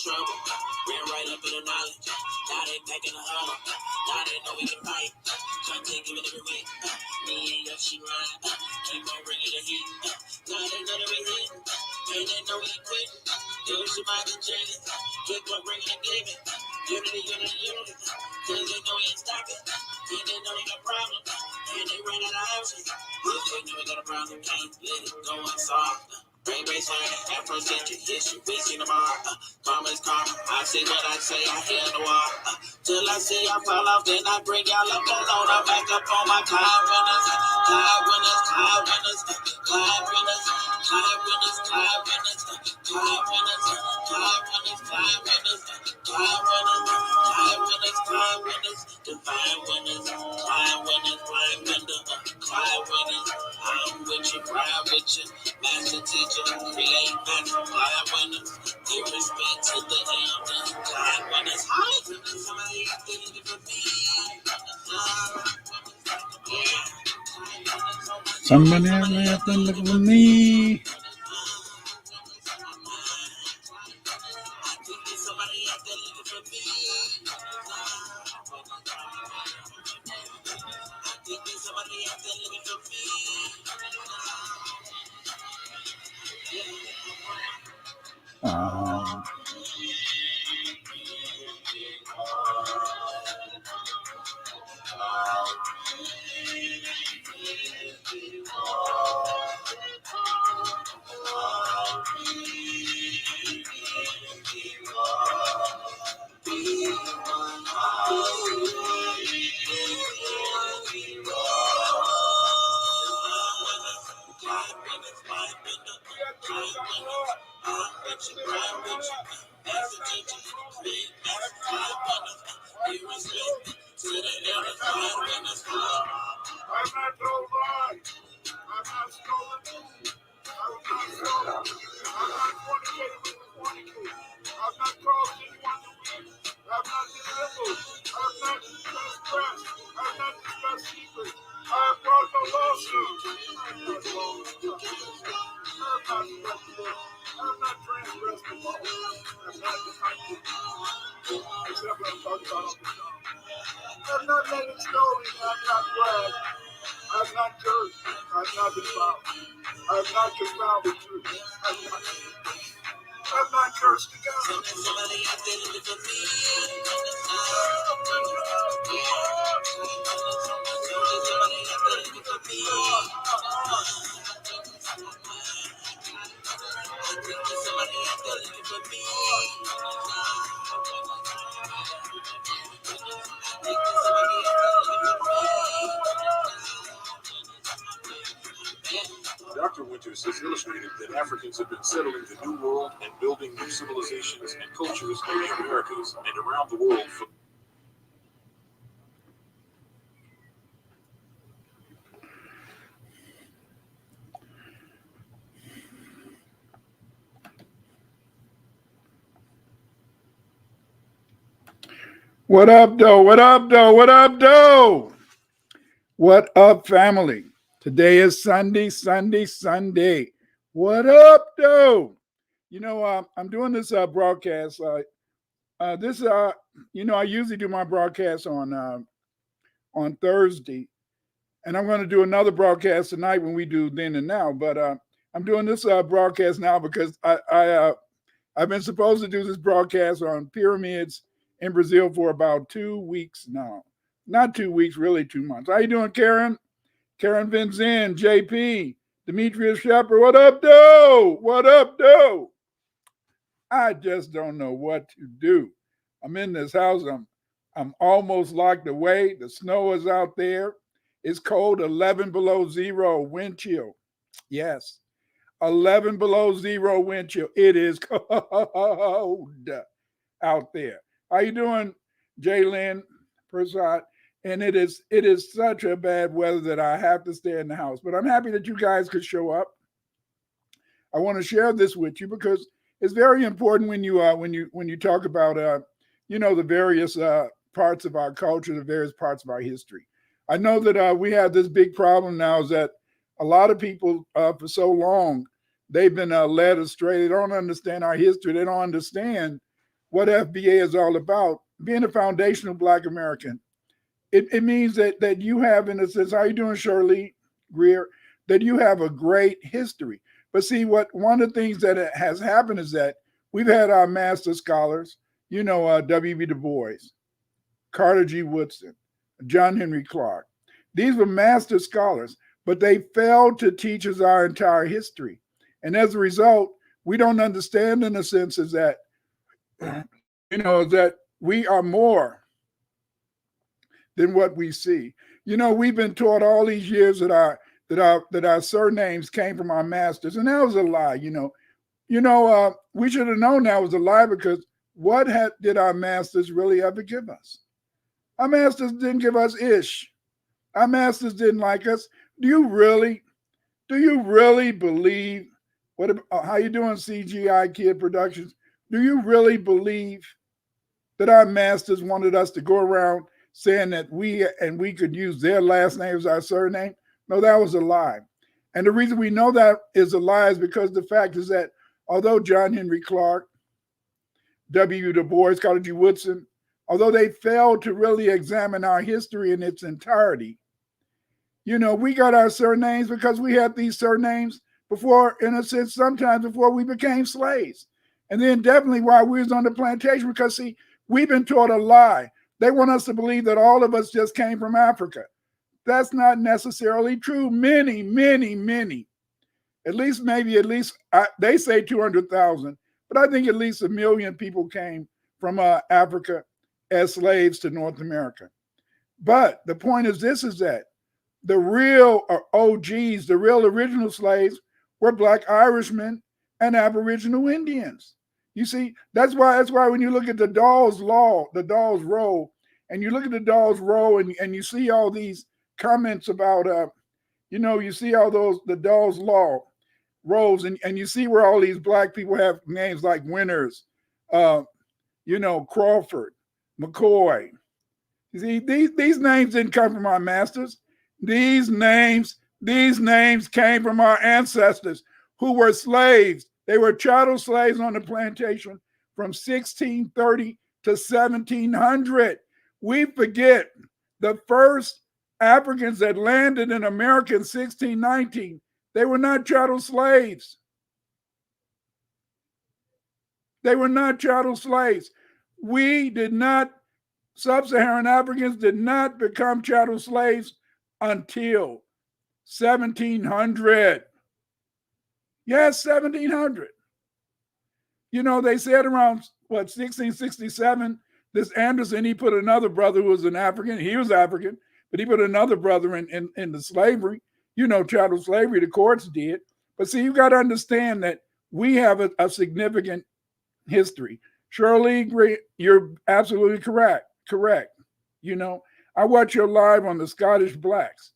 trouble. Ran right up in the knowledge. Now they back in the huddle. Now they know we can fight. Content giving every week. Me and Yoshi ride. Keep on bringing the heat. Now they know that we hit. And they know we ain't quitting. Yoshi might be changing. Keep on bringing the giving. Unity, unity, unity. Cause they know we ain't stopping. And they know we got problems. And they ran out of options. If they know we got a problem, can't let it go unsolved. Brain brace hard, Afrocentric history, we seen them all. Karma's karma, I say what I say, I hear the war. Till I see I fall off, then I bring y'all up alone. I'm back up on my cloud runners, cloud runners, cloud runners, cloud runners, cloud runners, cloud runners, cloud runners, cloud runners, cloud runners, cloud runners, cloud runners, cloud runners, divine winners, cloud winners, blind winner, cloud winners. I'm with you, proud with you, master teacher, create master, cloud winners. Give respect to the elder, cloud winners. Somebody has to live for me. Somebody has to look for me. I'm not letting story, I'm not brag. I'm not cursed. I'm not defiled. I'm not defiled with truth. I'm not cursed to God. Somebody has to live for me. Dr. Winters has illustrated that Africans have been settling the New World and building new civilizations and cultures in the Americas and around the world for What up, though? What up, though? What up, though? What up, family? Today is Sunday. What up, though? You know, I'm doing this broadcast. I usually do my broadcast on Thursday, and I'm going to do another broadcast tonight when we do Then and Now. But I'm doing this broadcast now because I've been supposed to do this broadcast on pyramids in Brazil for about 2 weeks now. Not 2 weeks, really 2 months. How you doing, Karen? Karen Vincent, JP, Demetrius Shepard. What up, though? What up, though? I just don't know what to do. I'm in this house. I'm almost locked away. The snow is out there. It's cold, 11 below zero, wind chill. Yes, 11 below zero wind chill. It is cold out there. How you doing, Jalen Prasad? And it is such a bad weather that I have to stay in the house. But I'm happy that you guys could show up. I want to share this with you because it's very important when you talk about the various parts of our culture, the various parts of our history. I know that we have this big problem now is that a lot of people for so long they've been led astray. They don't understand our history. They don't understand what FBA is all about. Being a foundational Black American, it means that you have, in a sense, how you doing, Shirley Greer, that you have a great history. But see, one of the things that has happened is that we've had our master scholars, W.B. Du Bois, Carter G. Woodson, John Henry Clark. These were master scholars, but they failed to teach us our entire history. And as a result, we don't understand, in a sense, is that, that we are more than what we see. We've been taught all these years that our surnames came from our masters, and that was a lie. We should have known that was a lie, because what did our masters really ever give us? Our masters didn't give us ish. Our masters didn't like us. Do you really believe how you doing, CGI Kid Productions? Do you really believe that our masters wanted us to go around saying that we could use their last name as our surname? No, that was a lie. And the reason we know that is a lie is because the fact is that although John Henry Clark, W. Du Bois, Carter G. Woodson, although they failed to really examine our history in its entirety, we got our surnames because we had these surnames before, in a sense, sometimes before we became slaves. And then definitely while we was on the plantation, because see, we've been taught a lie. They want us to believe that all of us just came from Africa. That's not necessarily true. Many, they say 200,000, but I think at least 1 million people came from Africa as slaves to North America. But the point is this, is that the real OGs, the real original slaves, were Black Irishmen and Aboriginal Indians. You see, that's why when you look at the Dawes Law, the Dawes Roll, and you look at the Dawes Roll and you see all these comments about, you see all the Dawes Law rolls, and you see where all these Black people have names like Winters, Crawford, McCoy. You see, these names didn't come from our masters. These names came from our ancestors who were slaves. They were chattel slaves on the plantation from 1630 to 1700. We forget the first Africans that landed in America in 1619. They were not chattel slaves. They were not chattel slaves. Sub-Saharan Africans did not become chattel slaves until 1700. Yes, 1700. They said around, 1667, this Anderson, he put another brother who was an African. He was African, but he put another brother in the slavery, chattel slavery, the courts did. But see, you got to understand that we have a significant history. Shirley, you're absolutely correct. I watched your live on the Scottish Blacks.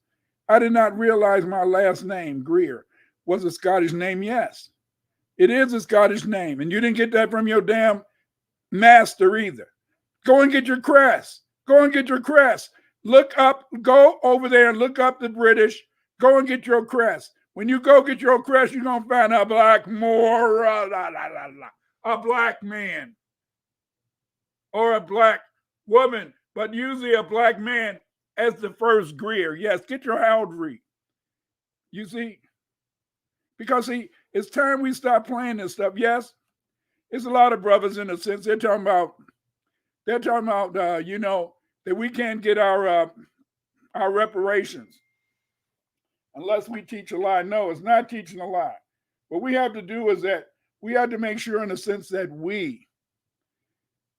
I did not realize my last name, Greer, was a Scottish name. Yes, it is a Scottish name. And you didn't get that from your damn master either. Go and get your crest. Go over there and look up the British. Go and get your crest. When you go get your crest, you're going to find a black a black man or a black woman, but usually a black man as the first Greer. Yes, get your heraldry. You see, because it's time we stop playing this stuff. Yes, it's a lot of brothers in a sense. They're talking about that we can't get our reparations unless we teach a lie. No, it's not teaching a lie. What we have to do is that we have to make sure, in a sense, that we,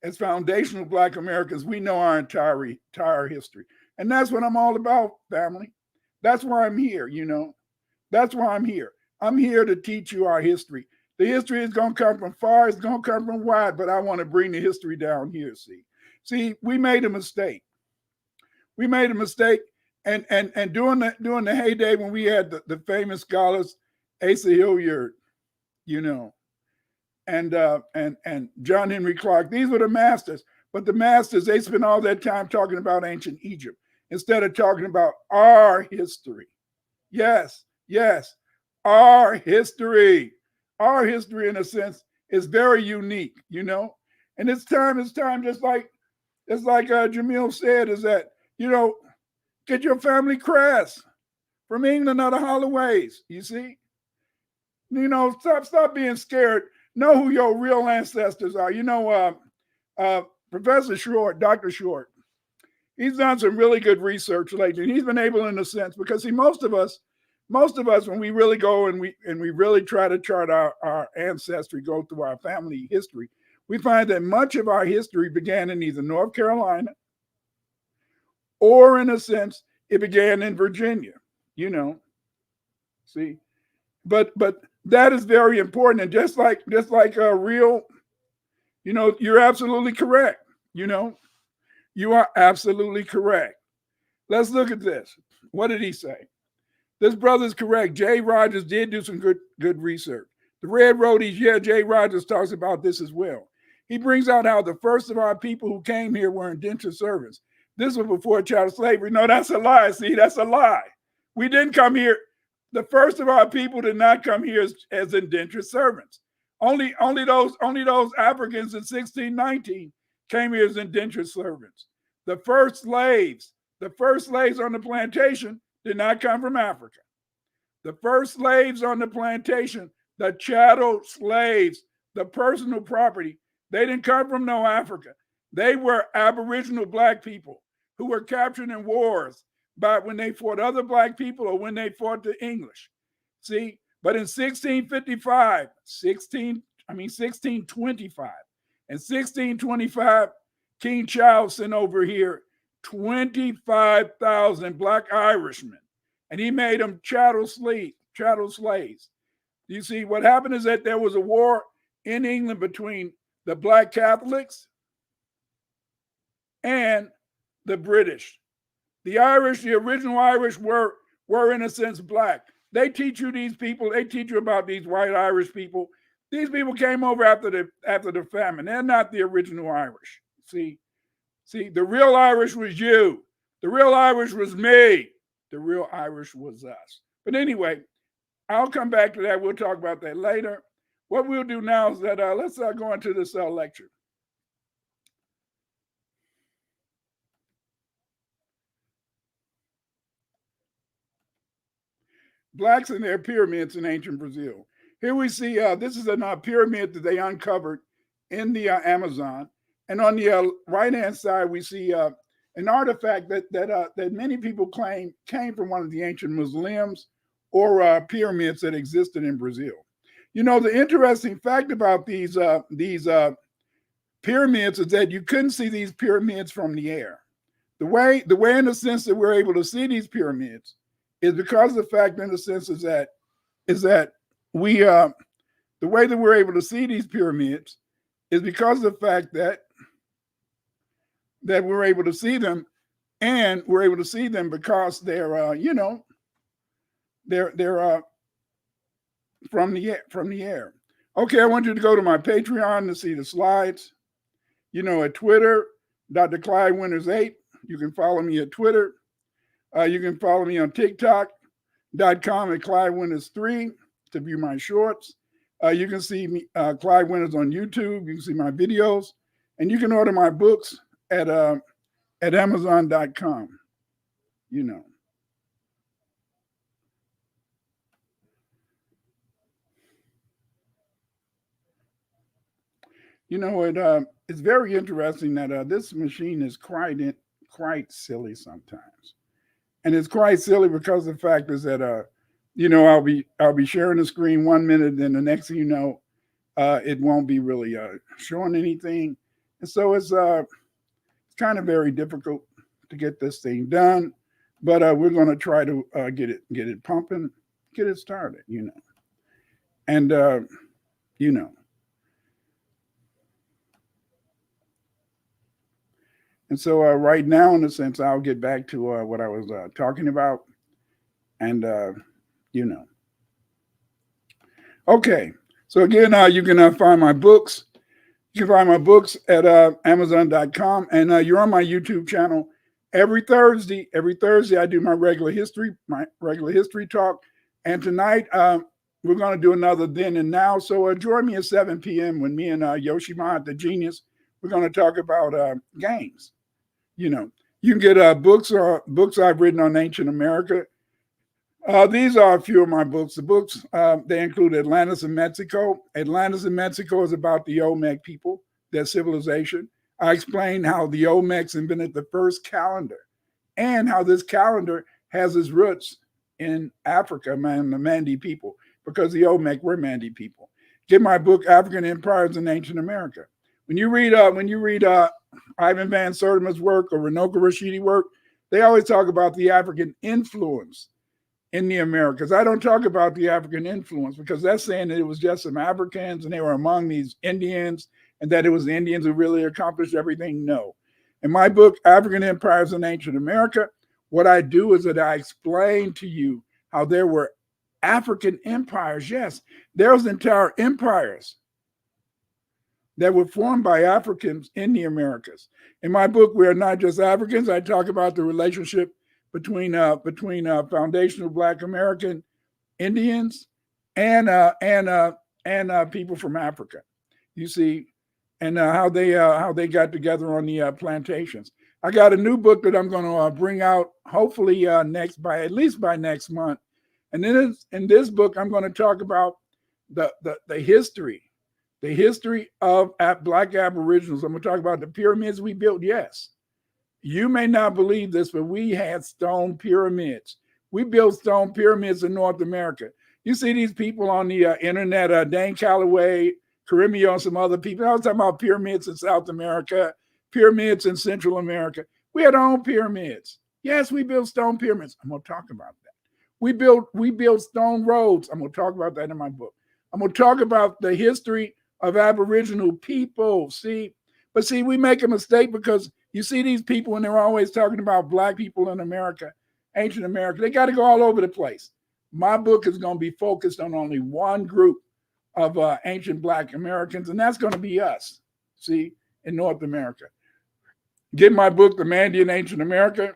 as foundational Black Americans, we know our entire history. And that's what I'm all about, family. That's why I'm here, That's why I'm here. I'm here to teach you our history. The history is going to come from far, it's going to come from wide, but I want to bring the history down here, See, we made a mistake. And during the heyday when we had the famous scholars, Asa Hilliard, and John Henry Clark, these were the masters. But the masters, they spent all their time talking about ancient Egypt instead of talking about our history. Yes, our history. Our history, in a sense, is very unique, And it's time, just like Jamil said, is that, get your family crest from England or the Holloways, you see? Stop being scared. Know who your real ancestors are. Professor Short, Dr. Short, he's done some really good research lately. And he's been able, in a sense, because most of us, when we really go and we really try to chart our ancestry, go through our family history, we find that much of our history began in either North Carolina or, in a sense, it began in Virginia, See? But that is very important. And just like real, you're absolutely correct. You are absolutely correct. Let's look at this. What did he say? This brother's correct. Jay Rogers did do some good research. The Red Roadies, Jay Rogers talks about this as well. He brings out how the first of our people who came here were indentured servants. This was before child slavery. No, that's a lie. See, that's a lie. We didn't come here. The first of our people did not come here as indentured servants. Only those Africans in 1619 came here as indentured servants. The first slaves on the plantation did not come from Africa. The first slaves on the plantation, the chattel slaves, the personal property, they didn't come from no Africa. They were Aboriginal Black people who were captured in wars by when they fought other Black people or when they fought the English. See, but in 1625, and 1625, King Charles sent over here 25,000 Black Irishmen, and he made them chattel slaves. You see, what happened is that there was a war in England between the Black Catholics and the British. The Irish, the original Irish were in a sense Black. They teach you about these white Irish people. These people came over after the famine. They're not the original Irish. See, the real Irish was you. The real Irish was me. The real Irish was us. But anyway, I'll come back to that. We'll talk about that later. What we'll do now is that let's go into this lecture. Blacks and their pyramids in ancient Brazil. Here we see, this is a pyramid that they uncovered in the Amazon. And on the right-hand side, we see an artifact that many people claim came from one of the ancient Muslims or pyramids that existed in Brazil. The interesting fact about these pyramids is that you couldn't see these pyramids from the air. The way in the sense that we're able to see these pyramids is because of the fact, in the sense, is that we the way that we're able to see these pyramids is because of the fact that we're able to see them, and we're able to see them because they're they're from the air. Okay, I want you to go to my Patreon to see the slides. At Twitter, Dr. Clyde Winters 8. You can follow me at Twitter. You can follow me on TikTok.com at Clyde Winters 3 to view my shorts. You can see me, Clyde Winters, on YouTube. You can see my videos, and you can order my books at Amazon.com. It's very interesting that this machine is quite silly sometimes. And it's quite silly because the fact is that I'll be sharing the screen 1 minute, then the next thing you know, it won't be really showing anything. And so it's kind of very difficult to get this thing done. But we're going to try to get it pumping, get it started, And And so right now, in a sense, I'll get back to what I was talking about. And, Okay. So again, you can find my books. You can find my books at Amazon.com. And you're on my YouTube channel every Thursday. Every Thursday, I do my regular history talk. And tonight, we're going to do another Then and Now. So join me at 7 p.m. when me and Yoshima, the genius, we're going to talk about gangs. You know, you can get books I've written on ancient America. These are a few of my books. The books, they include Atlantis in Mexico. Atlantis in Mexico is about the Olmec people, their civilization. I explain how the Olmecs invented the first calendar and how this calendar has its roots in Africa, man, the Mandi people, because the Olmec were Mandi people. Get my book, African Empires in Ancient America. When you read Ivan Van Sertima's work or Runoka Rashidi work, they always talk about the African influence in the Americas. I don't talk about the African influence because that's saying that it was just some Africans and they were among these Indians and that it was the Indians who really accomplished everything. No. In my book, African Empires in Ancient America, what I do is that I explain to you how there were African empires. Yes, there was entire empires that were formed by Africans in the Americas. In my book, we are not just Africans. I talk about the relationship between foundational Black American Indians and people from Africa. You see, and how they got together on the plantations. I got a new book that I'm going to bring out hopefully at least by next month. And then in this book, I'm going to talk about the history of Black Aboriginals. I'm going to talk about the pyramids we built. Yes, you may not believe this, but we had stone pyramids. We built stone pyramids in North America. You see these people on the internet, Dane Calloway, Karimio, and some other people. I was talking about pyramids in South America, pyramids in Central America. We had our own pyramids. Yes, we built stone pyramids. I'm going to talk about that. We built stone roads. I'm going to talk about that in my book. I'm going to talk about the history of Aboriginal people. But we make a mistake because you see these people and they're always talking about Black people in America, ancient America. They got to go all over the place. My book is going to be focused on only one group of ancient Black Americans, and that's going to be us, in North America. Get my book, The Mandi in Ancient America.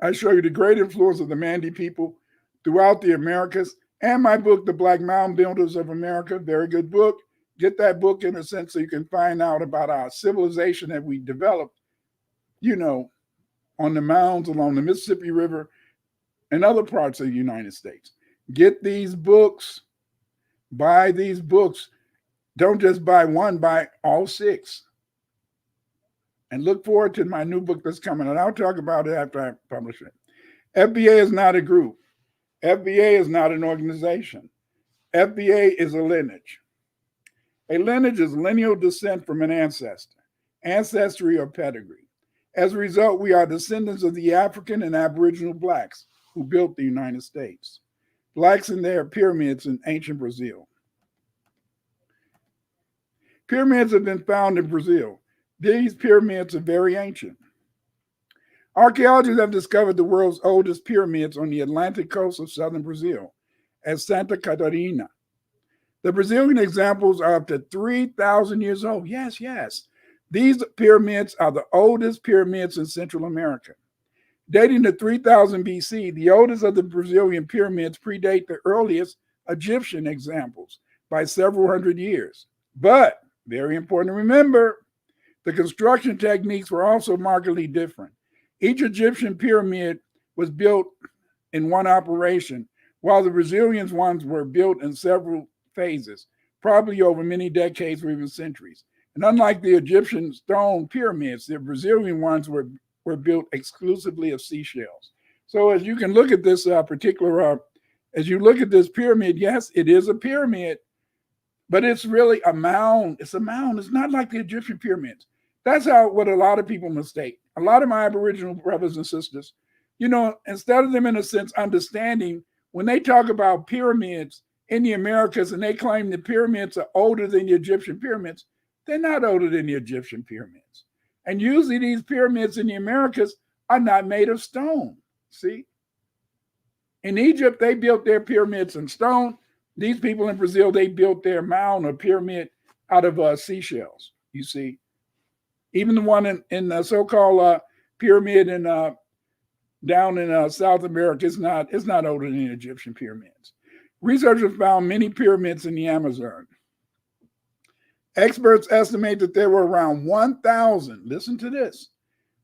I show you the great influence of the Mandi people throughout the Americas, and my book, The Black Mound Builders of America. Very good book. Get that book in a sense so you can find out about our civilization that we developed, on the mounds along the Mississippi River and other parts of the United States. Get these books. Buy these books. Don't just buy one, buy all 6. And look forward to my new book that's coming. And I'll talk about it after I publish it. FBA is not a group. FBA is not an organization. FBA is a lineage. A lineage is lineal descent from an ancestor, ancestry or pedigree. As a result, we are descendants of the African and Aboriginal Blacks who built the United States. Blacks in their pyramids in ancient Brazil. Pyramids have been found in Brazil. These pyramids are very ancient. Archaeologists have discovered the world's oldest pyramids on the Atlantic coast of southern Brazil at Santa Catarina. The Brazilian examples are up to 3,000 years old. Yes. These pyramids are the oldest pyramids in Central America. Dating to 3000 BC, the oldest of the Brazilian pyramids predate the earliest Egyptian examples by several hundred years. But, very important to remember, the construction techniques were also markedly different. Each Egyptian pyramid was built in one operation, while the Brazilian ones were built in several phases, probably over many decades or even centuries. And unlike the Egyptian stone pyramids, the Brazilian ones were built exclusively of seashells. So as you can look at this as you look at this pyramid, yes, it is a pyramid, but it's really a mound. It's a mound. It's not like the Egyptian pyramids. That's what a lot of people mistake. A lot of my Aboriginal brothers and sisters, instead of them in a sense understanding when they talk about pyramids in the Americas and they claim the pyramids are older than the Egyptian pyramids, they're not older than the Egyptian pyramids. And usually these pyramids in the Americas are not made of stone. See? In Egypt, they built their pyramids in stone. These people in Brazil, they built their mound or pyramid out of seashells, you see. Even the one in the so-called pyramid down in South America is not older than the Egyptian pyramids. Researchers found many pyramids in the Amazon. Experts estimate that there were around 1,000, listen to this,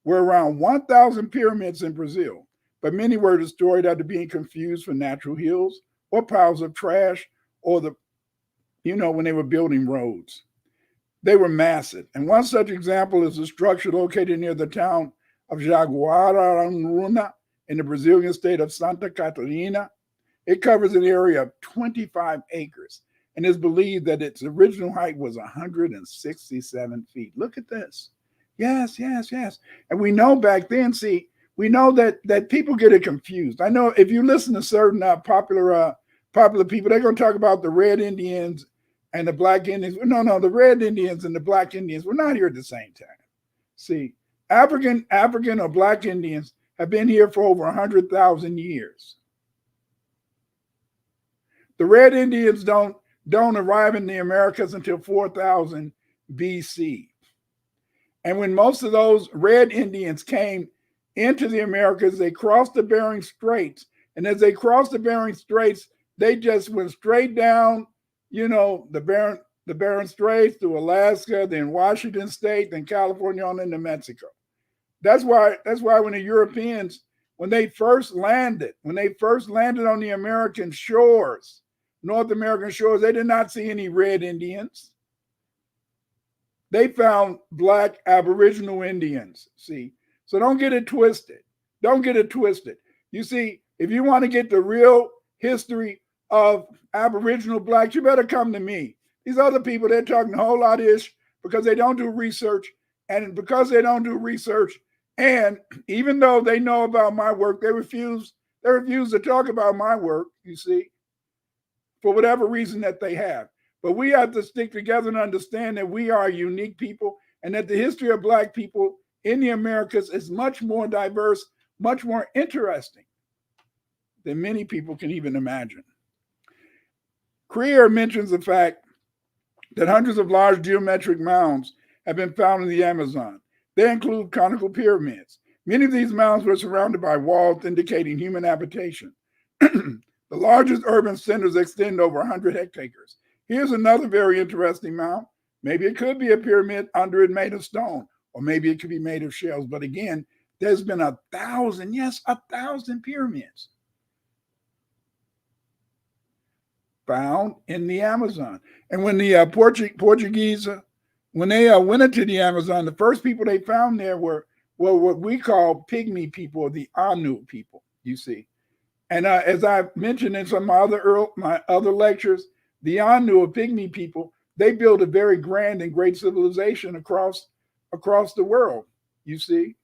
were around 1,000 pyramids in Brazil, but many were destroyed after being confused for natural hills or piles of trash or when they were building roads. They were massive. And one such example is a structure located near the town of Jaguararuna in the Brazilian state of Santa Catarina. It covers an area of 25 acres and is believed that its original height was 167 feet. Look at this. Yes. And we know back then, we know that people get it confused. I know if you listen to certain popular people, they're going to talk about the Red Indians and the Black Indians. No, the Red Indians and the Black Indians were not here at the same time. See, African or Black Indians have been here for over 100,000 years. The Red Indians don't arrive in the Americas until 4000 BC. And when most of those Red Indians came into the Americas, they crossed the Bering Straits. And as they crossed the Bering Straits, they just went straight down, the Bering Straits to Alaska, then Washington State, then California on into Mexico. That's why when the Europeans, when they first landed on the American shores, North American shores, they did not see any Red Indians. They found Black Aboriginal Indians, see. So don't get it twisted. You see, if you want to get the real history of Aboriginal Blacks, you better come to me. These other people, they're talking a whole lot of ish because they don't do research. And because they don't do research, and even though they know about my work, they refuse to talk about my work, you see, for whatever reason that they have. But we have to stick together and understand that we are a unique people and that the history of Black people in the Americas is much more diverse, much more interesting than many people can even imagine. Creer mentions the fact that hundreds of large geometric mounds have been found in the Amazon. They include conical pyramids. Many of these mounds were surrounded by walls indicating human habitation. The largest urban centers extend over 100 hectares. Here's another very interesting mound. Maybe it could be a pyramid under it made of stone, or maybe it could be made of shells. But again, there's been 1,000 pyramids found in the Amazon. And when the Portuguese, when they went into the Amazon, the first people they found there were what we call pygmy people, or the Anu people, you see. And as I mentioned in some of my other lectures, the Anu, or pygmy people, they built a very grand and great civilization across the world, you see.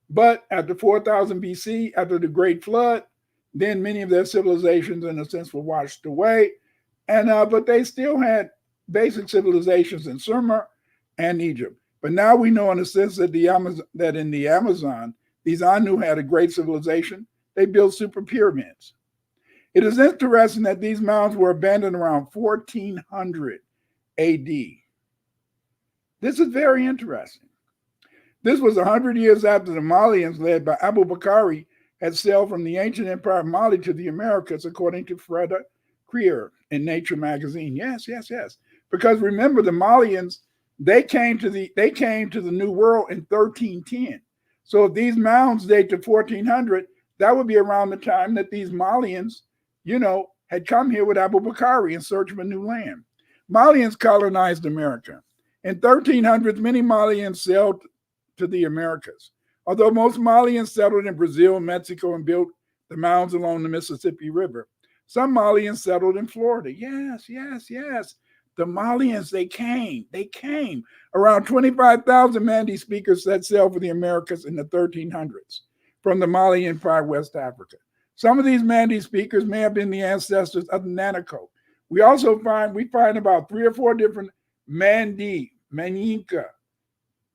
But after 4000 BC, after the Great Flood, then many of their civilizations, in a sense, were washed away. And but they still had basic civilizations in Sumer and Egypt. But now we know, in a sense, that in the Amazon, these Anu had a great civilization. They built super pyramids. It is interesting that these mounds were abandoned around 1400 AD. This is very interesting. This was 100 years after the Malians, led by Abu Bakari, had sailed from the ancient empire of Mali to the Americas, according to Freda Creer in Nature magazine. Yes. Because remember, the Malians, they came to the New World in 1310. So if these mounds date to 1400, that would be around the time that these Malians, had come here with Abu Bakari in search of a new land. Malians colonized America. In 1300s, many Malians sailed to the Americas. Although most Malians settled in Brazil, Mexico, and built the mounds along the Mississippi River, some Malians settled in Florida. Yes. The Malians, they came. Around 25,000 Mandi speakers set sail for the Americas in the 1300s from the Mali Empire, West Africa. Some of these Mandi speakers may have been the ancestors of the Nanaco. We find about 3 or 4 different Mandi, Maninka,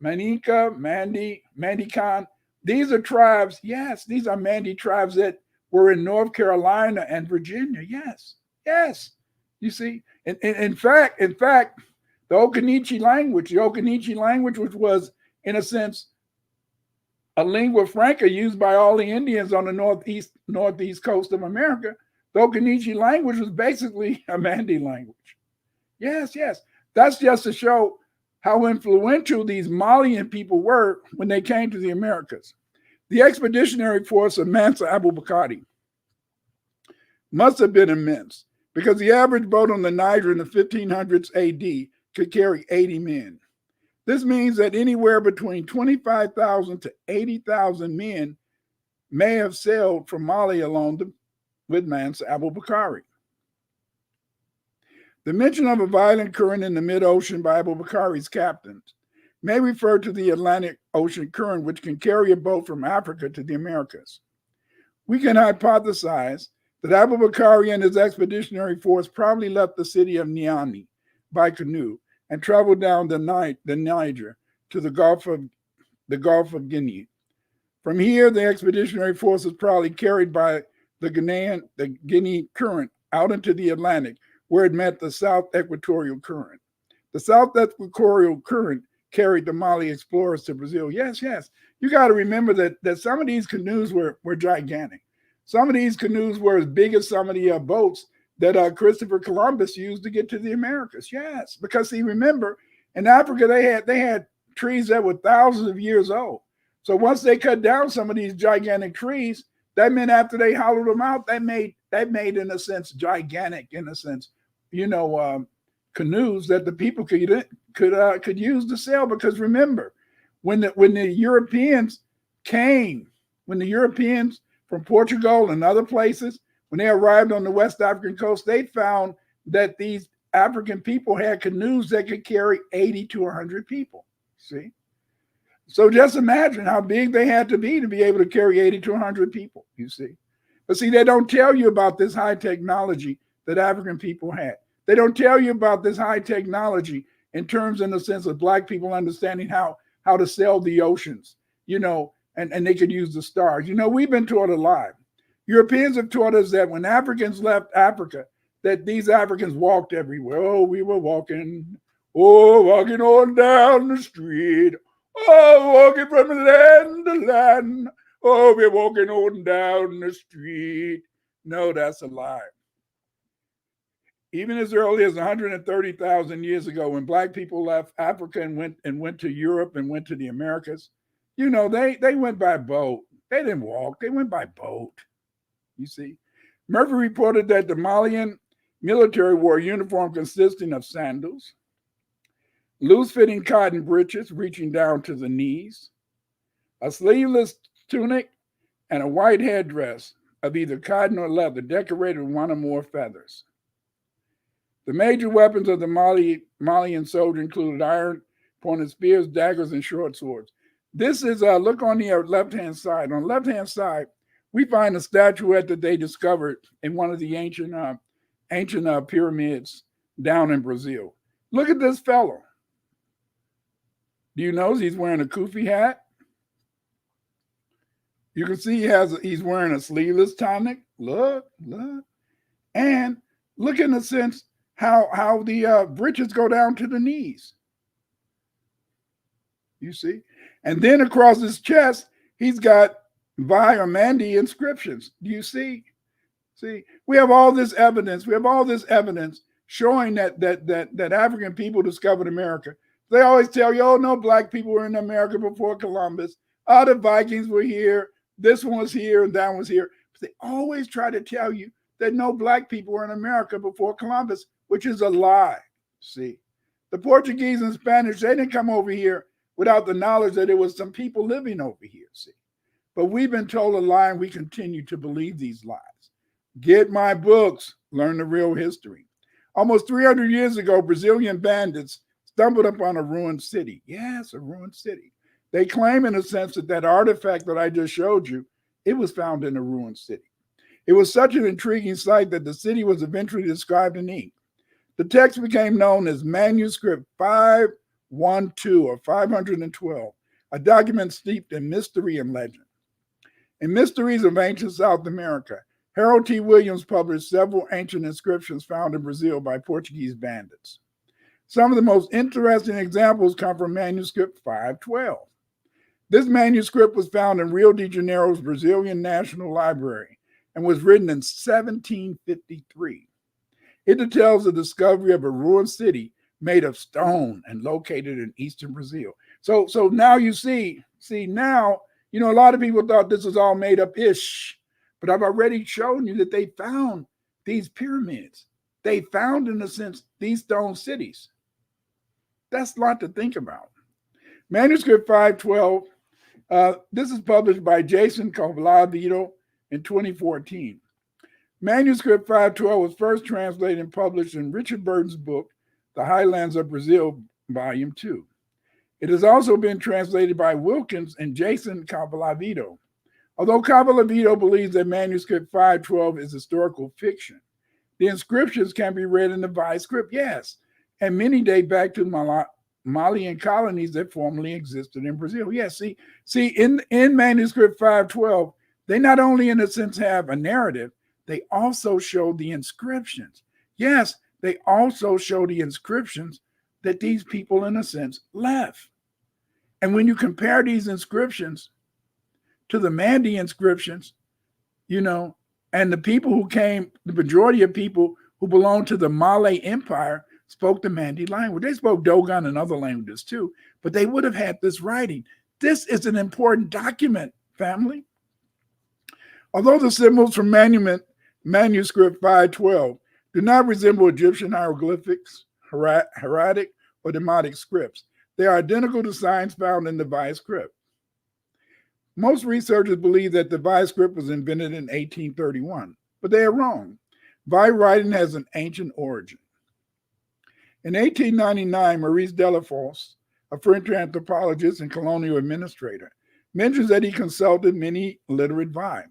Mandi, Mandikan. These are tribes. Yes, these are Mandi tribes that were in North Carolina and Virginia. Yes. You see, in fact, the Occaneechi language, which was, in a sense, a lingua franca used by all the Indians on the northeast coast of America, the Occaneechi language was basically a Mandi language. Yes. That's just to show how influential these Malian people were when they came to the Americas. The expeditionary force of Mansa Abu Bakr must have been immense because the average boat on the Niger in the 1500s AD could carry 80 men. This means that anywhere between 25,000 to 80,000 men may have sailed from Mali alone with Mansa Abu Bakr. The mention of a violent current in the mid-ocean by Abu Bakr's captains may refer to the Atlantic Ocean current, which can carry a boat from Africa to the Americas. We can hypothesize that Abu Bakr and his expeditionary force probably left the city of Niamey by canoe and traveled down the Niger to the Gulf of Guinea. From here, the expeditionary force was probably carried by the Guinea current out into the Atlantic, where it met the South Equatorial Current. The South Equatorial Current carried the Mali explorers to Brazil. Yes. You got to remember that some of these canoes were gigantic. Some of these canoes were as big as some of the boats that Christopher Columbus used to get to the Americas. Yes, because see, remember, in Africa, they had trees that were thousands of years old. So once they cut down some of these gigantic trees, that meant after they hollowed them out, that made in a sense gigantic, in a sense, canoes that the people could use to sail. Because remember, when the Europeans came, from Portugal and other places, when they arrived on the West African coast, they found that these African people had canoes that could carry 80 to 100 people. See? So just imagine how big they had to be able to carry 80 to 100 people, you see. But see, they don't tell you about this high technology that African people had. They don't tell you about this high technology in the sense of Black people understanding how to sail the oceans, and they could use the stars. We've been taught a lie. Europeans have taught us that when Africans left Africa, that these Africans walked everywhere. Oh, we were walking on down the street. Oh, walking from land to land. Oh, we're walking on down the street. No, that's a lie. Even as early as 130,000 years ago, when Black people left Africa and went to Europe and went to the Americas, they went by boat. They didn't walk. They went by boat. You see, Murphy reported that the Malian military wore a uniform consisting of sandals, loose-fitting cotton breeches reaching down to the knees, a sleeveless tunic, and a white headdress of either cotton or leather decorated with one or more feathers. The major weapons of the Malian soldier included iron-pointed spears, daggers, and short swords. This is, look on the left-hand side. On the left-hand side, we find a statuette that they discovered in one of the ancient pyramids down in Brazil. Look at this fellow. Do you notice he's wearing a kufi hat? You can see he's wearing a sleeveless tunic. Look. And look in the sense how the breeches go down to the knees. You see? And then across his chest, he's got Vai or Mandi inscriptions. Do you see? See, we have all this evidence. Showing that African people discovered America. They always tell you, oh, no, Black people were in America before Columbus. Oh, the Vikings were here. This one was here and that one was here. But they always try to tell you that no Black people were in America before Columbus, which is a lie. See, the Portuguese and Spanish, they didn't come over here without the knowledge that there was some people living over here. See, but we've been told a lie and we continue to believe these lies. Get my books, learn the real history. Almost 300 years ago, Brazilian bandits stumbled upon a ruined city. Yes, a ruined city. They claim, in a sense, that artifact that I just showed you, it was found in a ruined city. It was such an intriguing sight that the city was eventually described in ink. The text became known as Manuscript 512 or 512, a document steeped in mystery and legend. In Mysteries of Ancient South America, Harold T. Williams published several ancient inscriptions found in Brazil by Portuguese bandits. Some of the most interesting examples come from Manuscript 512. This manuscript was found in Rio de Janeiro's Brazilian National Library and was written in 1753. It details the discovery of a ruined city made of stone and located in eastern Brazil. So now you see now, a lot of people thought this was all made up ish, but I've already shown you that they found these pyramids. They found, in a sense, these stone cities. That's a lot to think about. Manuscript 512, this is published by Jason Colavito in 2014. Manuscript 512 was first translated and published in Richard Burton's book, The Highlands of Brazil, Volume 2. It has also been translated by Wilkins and Jason Colavito. Although Colavito believes that Manuscript 512 is historical fiction, the inscriptions can be read in the Vai script, yes, and many date back to Malian colonies that formerly existed in Brazil. Yes, see, in Manuscript 512, they not only, in a sense, have a narrative, they also show the inscriptions. Yes, they also show the inscriptions that these people, in a sense, left. And when you compare these inscriptions to the Mandi inscriptions, and the people who came, the majority of people who belonged to the Malay Empire spoke the Mandi language. They spoke Dogon and other languages too, but they would have had this writing. This is an important document, family. Although the symbols from Manuscript 512 do not resemble Egyptian hieroglyphics, hieratic, or Demotic scripts, they are identical to signs found in the Vai script. Most researchers believe that the Vai script was invented in 1831, but they are wrong. Vai writing has an ancient origin. In 1899, Maurice Delafosse, a French anthropologist and colonial administrator, mentions that he consulted many literate Vai,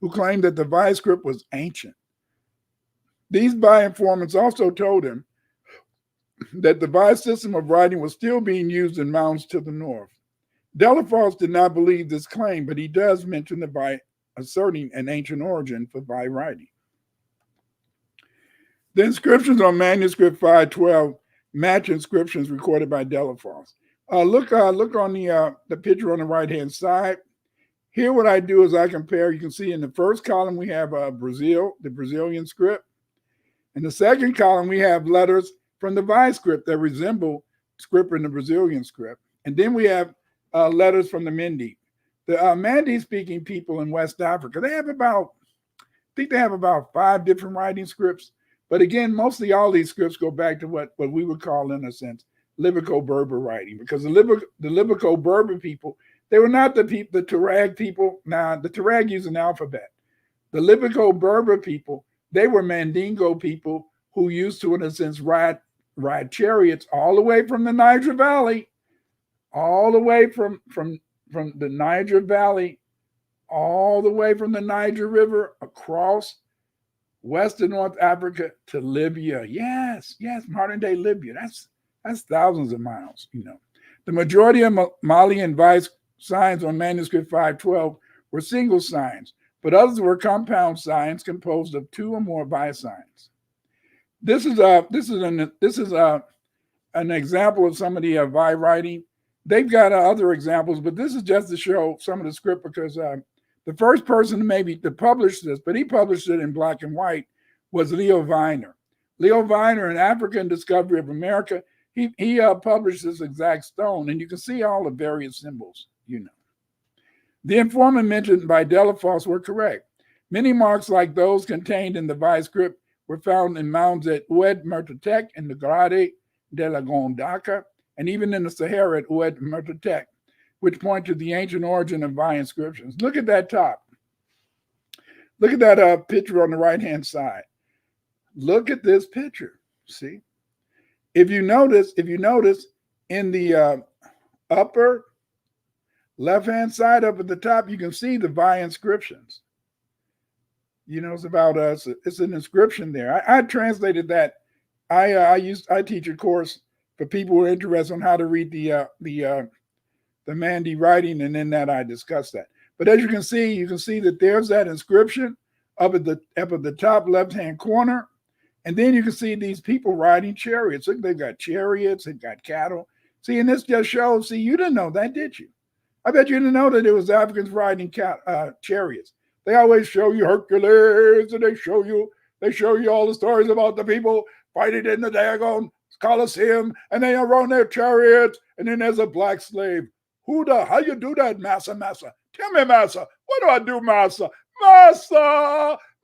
who claimed that the Vai script was ancient. These Vai informants also told him that the Vai system of writing was still being used in mounds to the north. Delafosse did not believe this claim, but he does mention the Vai asserting an ancient origin for Vai writing. The inscriptions on Manuscript 512 match inscriptions recorded by Delafosse. Look on the picture on the right-hand side. Here what I do is I compare. You can see in the first column we have Brazil, the Brazilian script. In the second column we have letters from the Vai script that resemble script in the Brazilian script. And then we have letters from the Mandi. The Mandi-speaking people in West Africa, they have about 5 different writing scripts. But again, mostly all these scripts go back to what we would call, in a sense, Libico-Berber writing, because the Libico-Berber people, they were not the Tuareg people. Now, the Tuareg use an alphabet. The Libico-Berber people, they were Mandingo people who used to, in a sense, ride chariots all the way from the Niger Valley, all the way from the Niger Valley, all the way from the Niger River across Western North Africa to Libya. Yes, modern day Libya. That's thousands of miles, The majority of Malian Vai signs on Manuscript 512 were single signs, but others were compound signs composed of 2 or more Vai signs. This is an example of some of the Vai writing. They've got other examples, but this is just to show some of the script, because the first person maybe to publish this, but he published it in black and white, was Leo Weiner. Leo Weiner, an African discovery of America, he published this exact stone, and you can see all the various symbols, The informant mentioned by Delafosse were correct. Many marks like those contained in the Vai script were found in mounds at Oued Mertetek in the Grade de la Gondaka, and even in the Sahara at Oued Mertetek, which point to the ancient origin of Vai inscriptions. Look at that top. Look at that picture on the right-hand side. Look at this picture. See? If you notice in the upper left-hand side up at the top, you can see the Vai inscriptions. It's about it's an inscription there. I translated that. I teach a course for people who are interested on how to read the Mandi writing, and in that I discussed that. But as you can see that there's that inscription up at the top left-hand corner, and then you can see these people riding chariots. Look, they've got chariots, they've got cattle. See, and this just shows. See, you didn't know that, did you? I bet you didn't know that it was Africans riding chariots. They always show you Hercules, and they show you all the stories about the people fighting in the daggone Colosseum, and they are on their chariots, and then there's a black slave. How you do that, massa? Tell me, massa, what do I do, massa?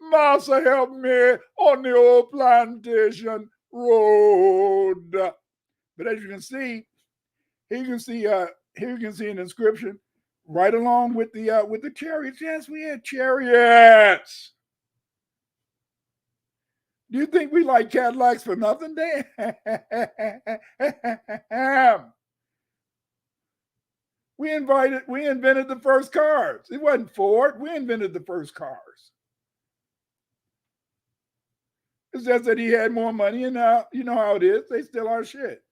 Massa, help me on the old plantation road. But as you can see, here you can see an inscription right along with the chariots. Yes, we had chariots. Do you think we like Cadillacs for nothing, Dan? We invented the first cars. It wasn't Ford. We invented the first cars. It's just that he had more money, and you know how it is. They steal our shit.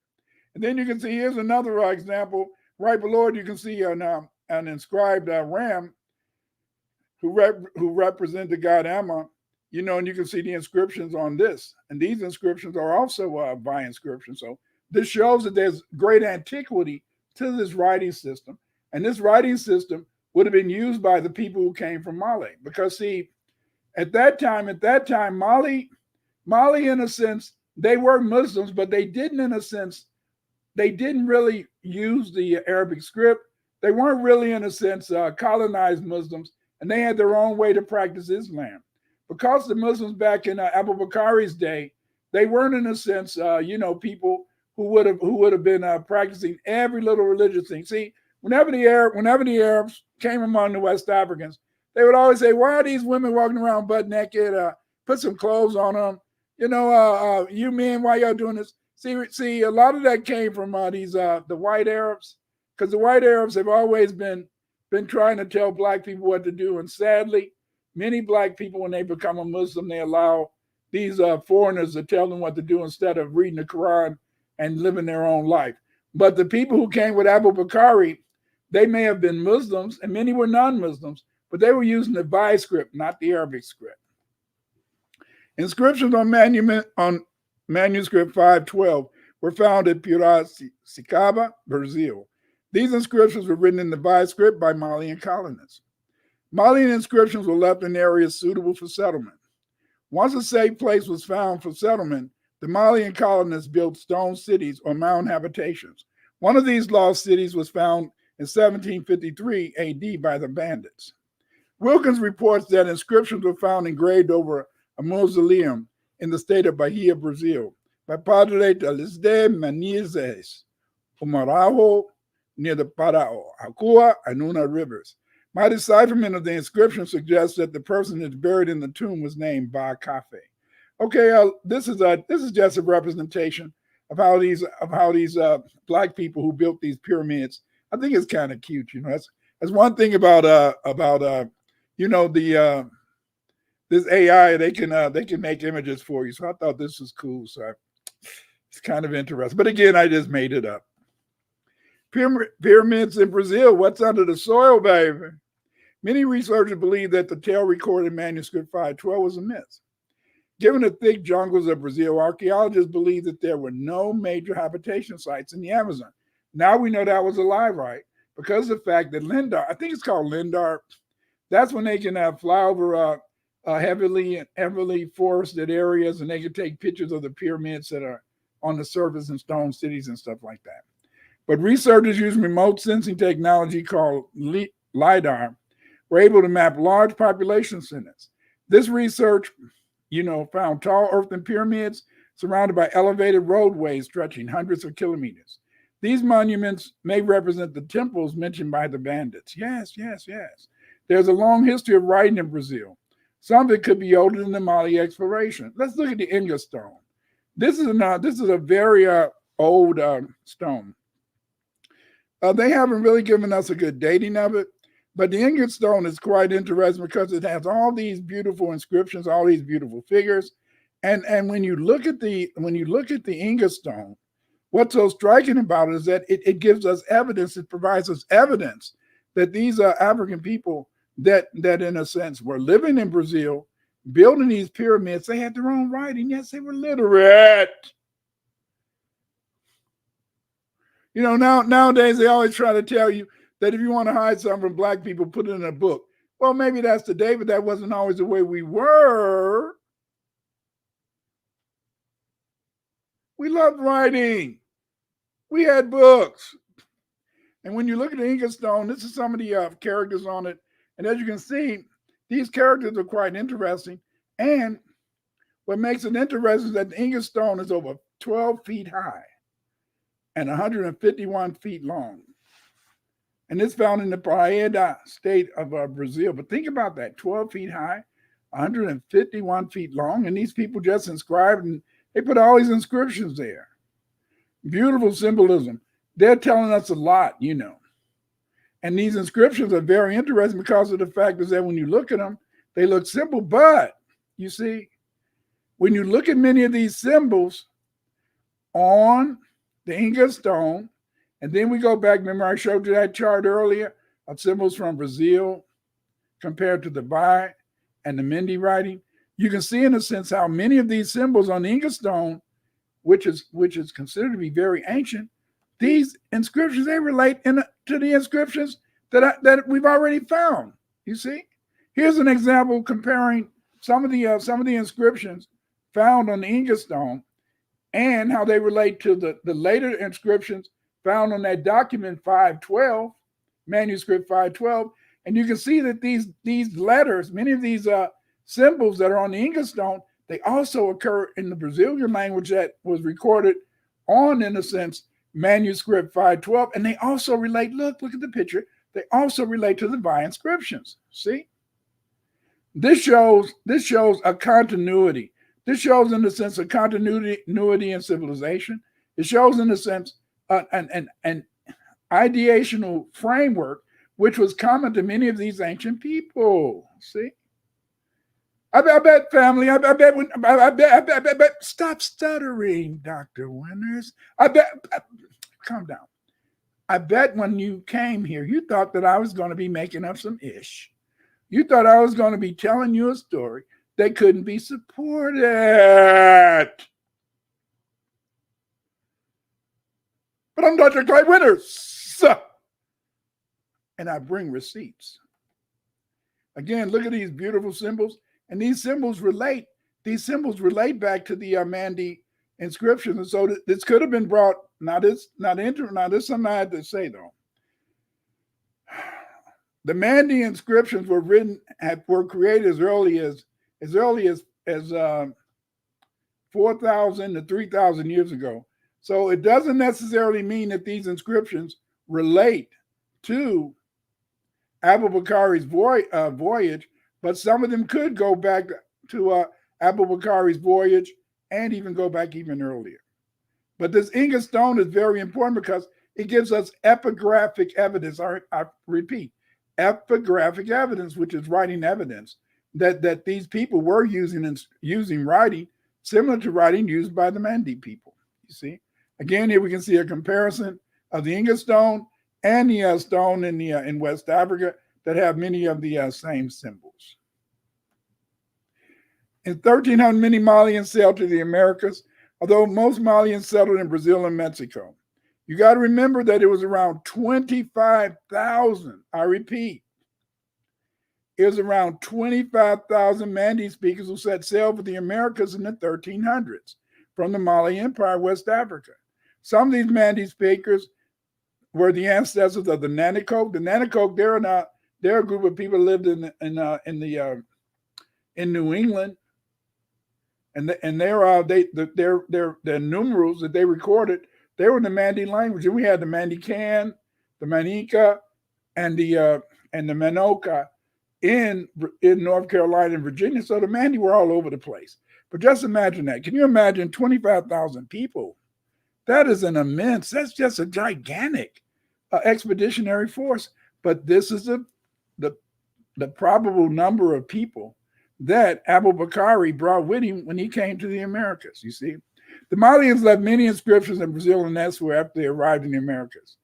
And then you can see, here's another example. Right below it, you can see an inscribed ram who represent the god Amma. You know, and you can see the inscriptions on this. And these inscriptions are also by inscription. So this shows that there's great antiquity to this writing system. And this writing system would have been used by the people who came from Mali. Because, see, at that time, Mali, in a sense, they were Muslims, but they didn't really use the Arabic script. They weren't really, in a sense, colonized Muslims, and they had their own way to practice Islam. Because the Muslims back in Abu Bakri's day, they weren't, in a sense, people who would have been practicing every little religious thing. See, whenever the Arabs came among the West Africans, they would always say, "Why are these women walking around butt naked? Put some clothes on them. You men, why y'all doing this?" See, a lot of that came from the white Arabs, because the white Arabs have always been trying to tell black people what to do, and sadly, many black people, when they become a Muslim, they allow these foreigners to tell them what to do instead of reading the Quran and living their own life. But the people who came with Abu Bakr, they may have been Muslims, and many were non-Muslims, but they were using the Bai script, not the Arabic script. Inscriptions on manuscript 512 were found at Piracicaba, Brazil. These inscriptions were written in the Bai script by Malian colonists. Malian inscriptions were left in areas suitable for settlement. Once a safe place was found for settlement, the Malian colonists built stone cities or mound habitations. One of these lost cities was found in 1753 AD by the bandits. Wilkins reports that inscriptions were found engraved over a mausoleum in the state of Bahia, Brazil, by Padre Talisde Menezes, Umarajo, near the Paraacua and Una rivers. My decipherment of the inscription suggests that the person that's buried in the tomb was named Ba Cafe. Okay, this is just a representation of how these black people who built these pyramids. I think it's kind of cute, That's one thing about this AI. They can make images for you. So I thought this was cool. So it's kind of interesting. But again, I just made it up. Pyramids in Brazil. What's under the soil, baby? Many researchers believe that the tale recorded in manuscript 512 was a myth. Given the thick jungles of Brazil, archaeologists believe that there were no major habitation sites in the Amazon. Now we know that was a lie, right? Because of the fact that Lindar, I think it's called Lindar, that's when they can fly over heavily forested areas, and they can take pictures of the pyramids that are on the surface in stone cities and stuff like that. But researchers using remote sensing technology called LIDAR were able to map large population centers. This research, found tall earthen pyramids surrounded by elevated roadways stretching hundreds of kilometers. These monuments may represent the temples mentioned by the bandits. Yes. There's a long history of writing in Brazil. Some of it could be older than the Mali exploration. Let's look at the Inga stone. This is a very old stone. They haven't really given us a good dating of it, but the Inga stone is quite interesting because it has all these beautiful inscriptions, all these beautiful figures, and when you look at the Inga stone, what's so striking about it is that it gives us evidence. It provides us evidence that these are African people that in a sense were living in Brazil, building these pyramids. They had their own writing. Yes, they were literate. Nowadays they always try to tell you that if you want to hide something from black people, put it in a book. Well, maybe that's today, but that wasn't always the way we were. We loved writing. We had books. And when you look at the Inca stone, this is some of the characters on it. And as you can see, these characters are quite interesting. And what makes it interesting is that the Inca stone is over 12 feet high and 151 feet long. And it's found in the Paraíba state of Brazil. But think about that, 12 feet high, 151 feet long. And these people just inscribed, and they put all these inscriptions there. Beautiful symbolism. They're telling us a lot, you know. And these inscriptions are very interesting because of the fact is that when you look at them, they look simple. But you see, when you look at many of these symbols on the Inca stone, and then we go back, remember I showed you that chart earlier of symbols from Brazil compared to the Bai and the Mendi writing, you can see in a sense how many of these symbols on the Inca stone, which is considered to be very ancient, these inscriptions, they relate to the inscriptions that we've already found. You see, here's an example comparing some of the inscriptions found on the Inca stone and how they relate to the later inscriptions found on that document 512, manuscript 512. And you can see that these letters, many of these symbols that are on the Inca stone, they also occur in the Brazilian language that was recorded on, in a sense, manuscript 512. And they also relate, look at the picture, they also relate to the Bai inscriptions. See? This shows a continuity. This shows, in a sense, a continuity in civilization. It shows, in a sense, an ideational framework which was common to many of these ancient people. See, I bet, family. I bet. Stop stuttering, Dr. Winters. Calm down. I bet when you came here, you thought that I was going to be making up some ish. You thought I was going to be telling you a story that couldn't be supported. But I'm Dr. Clyde Winters, and I bring receipts. Again, look at these beautiful symbols, and these symbols relate back to the Mendi inscriptions. And so this could have been brought. Now this is something I had to say though. The Mendi inscriptions were created as early as 4,000 to 3,000 years ago. So it doesn't necessarily mean that these inscriptions relate to Abubakari's voyage, but some of them could go back to Abubakari's voyage and even go back even earlier. But this Inca stone is very important because it gives us epigraphic evidence. I repeat, epigraphic evidence, which is writing evidence that these people were using writing similar to writing used by the Mendi people. You see, again, here we can see a comparison of the Inca stone and the stone in West Africa that have many of the same symbols. In 1300, many Malians sailed to the Americas, although most Malians settled in Brazil and Mexico. You got to remember that it was around 25,000. I repeat, it was around 25,000 Mandi speakers who set sail for the Americas in the 1300s from the Mali Empire, West Africa. Some of these Mandi speakers were the ancestors of the Nanicoke. The Nanicoke, they're a group of people who lived in New England, and their numerals that they recorded, they were in the Mandi language. And we had the Mandican, the Manica, and the Manoka in North Carolina and Virginia. So the Mandi were all over the place. But just imagine that. Can you imagine 25,000 people? That's just a gigantic expeditionary force. But this is the probable number of people that Abubakari brought with him when he came to the Americas, you see. The Malians left many inscriptions in Brazil and elsewhere after they arrived in the Americas.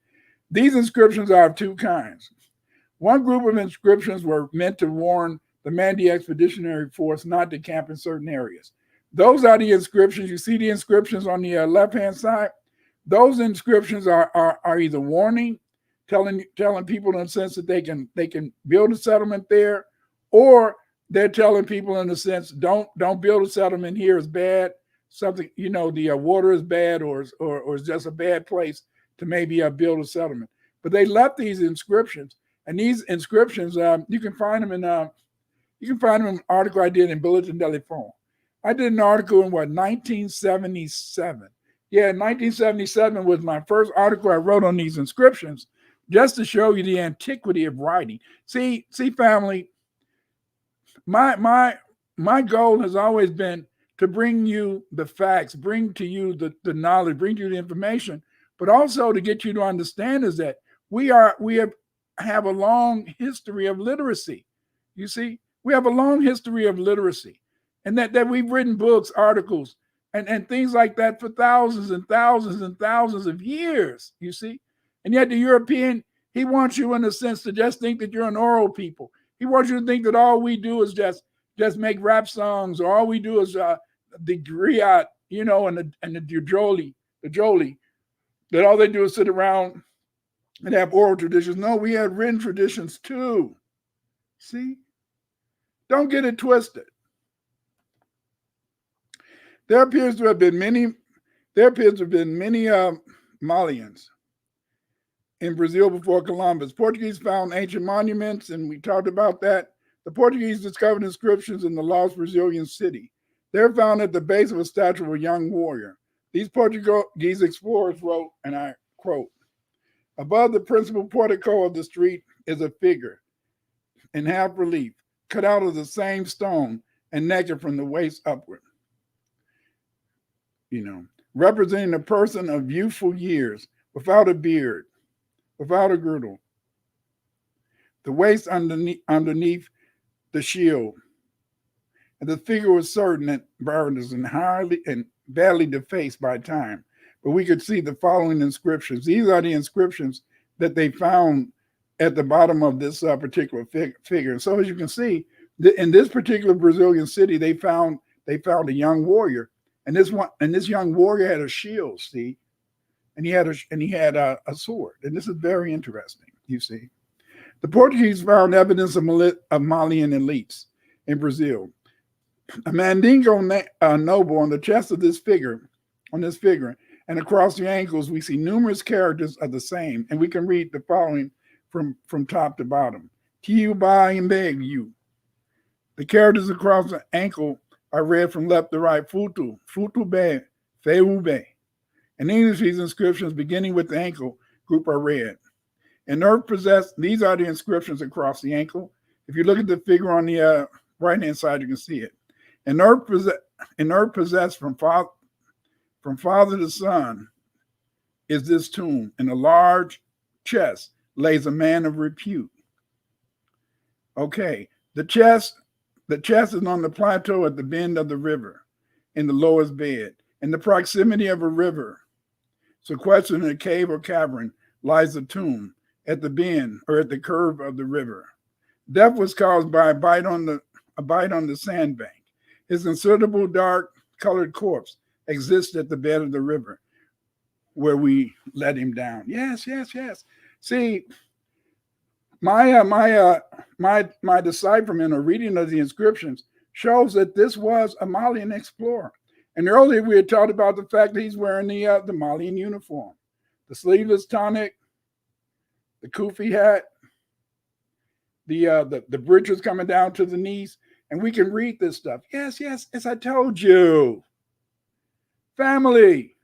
These inscriptions are of two kinds. One group of inscriptions were meant to warn the Mandi expeditionary force not to camp in certain areas. Those are the inscriptions. You see the inscriptions on the left-hand side? Those inscriptions are either warning, telling people in a sense that they can build a settlement there, or they're telling people in a sense, don't build a settlement here, it's bad. something, the water is bad or it's just a bad place to maybe build a settlement. But they left these inscriptions, and these inscriptions you can find them in an article I did in Bulletin de l'Enfant. I did an article in 1977. Yeah, 1977 was my first article I wrote on these inscriptions, just to show you the antiquity of writing. See, family, my goal has always been to bring you the facts, bring to you the knowledge, bring you the information, but also to get you to understand is that we have a long history of literacy. You see, we have a long history of literacy, and that we've written books, articles, and things like that for thousands and thousands and thousands of years, you see. And yet the European, he wants you in a sense to just think that you're an oral people. He wants you to think that all we do is just make rap songs, or all we do is the griot, and the joli, that all they do is sit around and have oral traditions. No, we had written traditions too. See? Don't get it twisted. There appears to have been many Malians in Brazil before Columbus. Portuguese found ancient monuments, and we talked about that. The Portuguese discovered inscriptions in the lost Brazilian city. They're found at the base of a statue of a young warrior. These Portuguese explorers wrote, and I quote, "Above the principal portico of the street is a figure in half relief, cut out of the same stone and naked from the waist upward. Representing a person of youthful years, without a beard, without a girdle, the waist underneath the shield. And the figure was certain that Byron is entirely and badly defaced by time. But we could see the following inscriptions. These are the inscriptions that they found at the bottom of this particular figure. And so as you can see, in this particular Brazilian city, they found a young warrior. And this young warrior had a shield, see, and he had a sword. And this is very interesting, you see. The Portuguese found evidence of Malian elites in Brazil. A Mandingo noble on the chest of this figure, and across the ankles, we see numerous characters of the same. And we can read the following from top to bottom. Tiu ba imbeg you. The characters across the ankle are read from left to right. Futu be, feu be. In English, these inscriptions beginning with the ankle group are read. These are the inscriptions across the ankle. If you look at the figure on the right-hand side, you can see it. In earth possessed from father to son is this tomb. In a large chest lays a man of repute. Okay, the chest is on the plateau at the bend of the river, in the lowest bed. In the proximity of a river, sequestered in a cave or cavern, lies a tomb at the bend or at the curve of the river. Death was caused by a bite on the sandbank. His considerable dark-colored corpse exists at the bed of the river, where we let him down. Yes. See, my decipherment or reading of the inscriptions shows that this was a Malian explorer. And earlier we had talked about the fact that he's wearing the Malian uniform, the sleeveless tunic, the kufi hat, the breeches coming down to the knees, and we can read this stuff. Yes, as I told you. Family,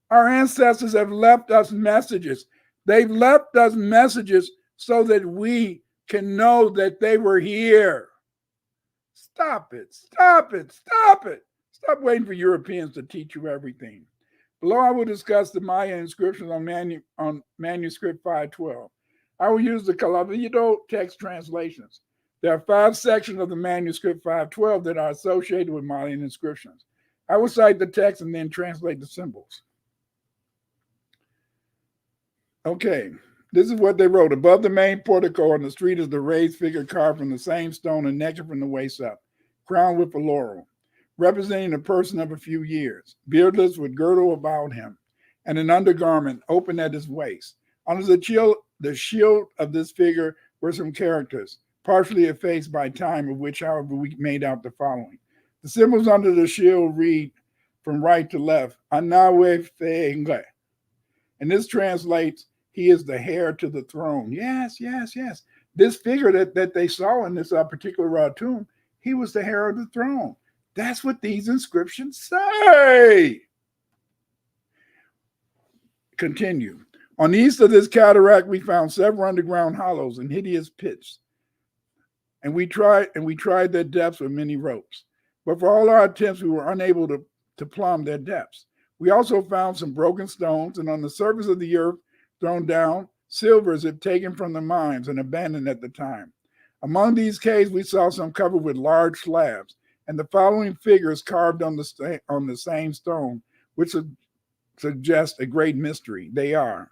our ancestors have left us messages. They've left us messages so that we can know that they were here. Stop it. Stop waiting for Europeans to teach you everything. Below, I will discuss the Maya inscriptions on manuscript 512. I will use the Calavido text translations. There are 5 sections of the manuscript 512 that are associated with Malian inscriptions. I will cite the text and then translate the symbols. Okay, this is what they wrote. Above the main portico on the street is the raised figure carved from the same stone and naked from the waist up, crowned with a laurel, representing a person of a few years, beardless with girdle about him, and an undergarment open at his waist. Under the shield of this figure were some characters, partially effaced by time, of which, however, we made out the following. The symbols under the shield read, from right to left. Anawe Fenge. And this translates, he is the heir to the throne. Yes, yes, yes. This figure that they saw in this particular tomb, he was the heir of the throne. That's what these inscriptions say. Continue. On the east of this cataract, we found several underground hollows and hideous pits. And we tried their depths with many ropes. But for all our attempts, we were unable to plumb their depths. We also found some broken stones, and on the surface of the earth, thrown down, silver as if taken from the mines and abandoned at the time. Among these caves, we saw some covered with large slabs, and the following figures carved on the same stone, which suggest a great mystery. They are.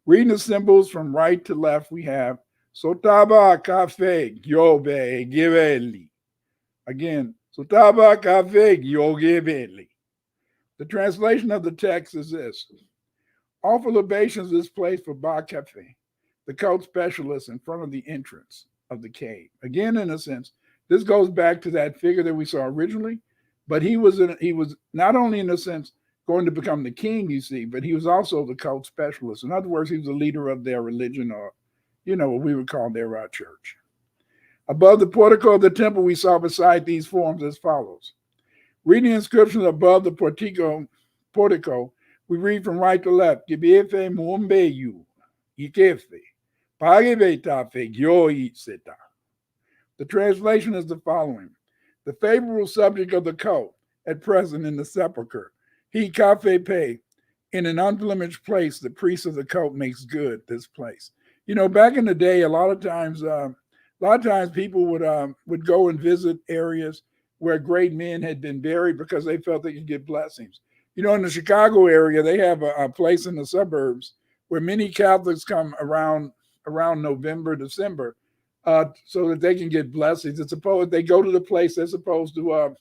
Reading the symbols from right to left, we have Sotaba Cafe Gyobe Giveli. Again, Sotaba Cafe Gyogebeli. The translation of the text is this. Offer libations is placed for Ba Cafe, the cult specialist in front of the entrance of the cave. Again, in a sense, this goes back to that figure that we saw originally, but he was not only in a sense going to become the king, you see, but he was also the cult specialist. In other words, he was the leader of their religion, or, what we would call their church. Above the portico of the temple, we saw beside these forms as follows. Reading the inscriptions above the portico, we read from right to left. Gibiefe muombeyu, ikefe, pagebetafe gyoitseta. The translation is the following. The favorable subject of the cult at present in the sepulchre. He cafe pe, in an unblemished place, the priest of the cult makes good this place. Back in the day, a lot of times people would go and visit areas where great men had been buried because they felt they could get blessings. In the Chicago area, they have a place in the suburbs where many Catholics come around November, December, so that they can get blessings. It's supposed they go to the place they're supposed to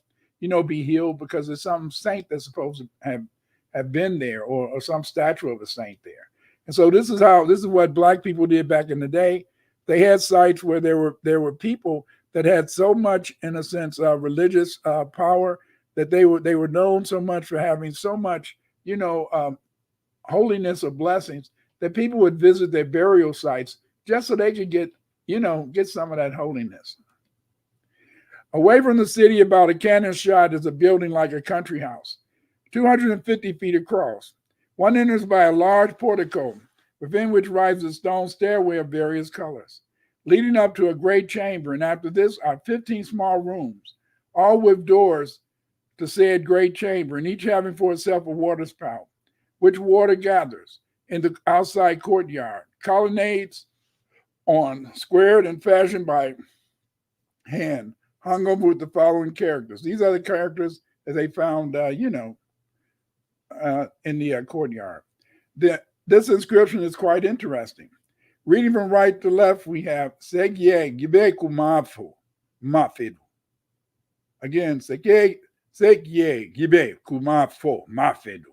be healed because there's some saint that's supposed to have been there, or some statue of a saint there. And so this is what Black people did back in the day. They had sites where there were people that had so much, in a sense, religious power, that they were known so much for having so much, holiness or blessings, that people would visit their burial sites just so they could get some of that holiness. Away from the city, about a cannon shot, is a building like a country house, 250 feet across. One enters by a large portico, within which rises a stone stairway of various colors, leading up to a great chamber, and after this are 15 small rooms, all with doors to said great chamber, and each having for itself a water spout, which water gathers in the outside courtyard. Colonnades on, squared and fashioned by hand, hung over with the following characters. These are the characters that they found, in the courtyard. This inscription is quite interesting. Reading from right to left, we have Segye Gibeku Mafu Mafidu. Again, Segye Gibeku Mafu Mafidu.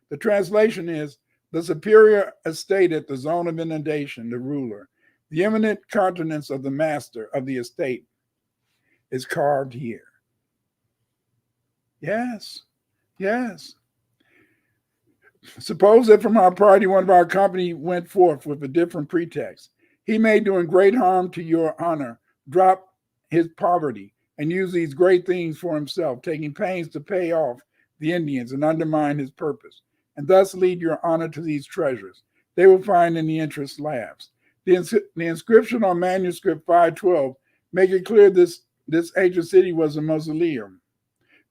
The translation is the superior estate at the zone of inundation, the ruler. The eminent countenance of the master of the estate is carved here. Yes, yes. Suppose that from our party, one of our company went forth with a different pretext. He may, doing great harm to your honor, drop his poverty and use these great things for himself, taking pains to pay off the Indians and undermine his purpose, and thus lead your honor to these treasures. They will find in the interest labs. The inscription on manuscript 512 make it clear this ancient city was a mausoleum.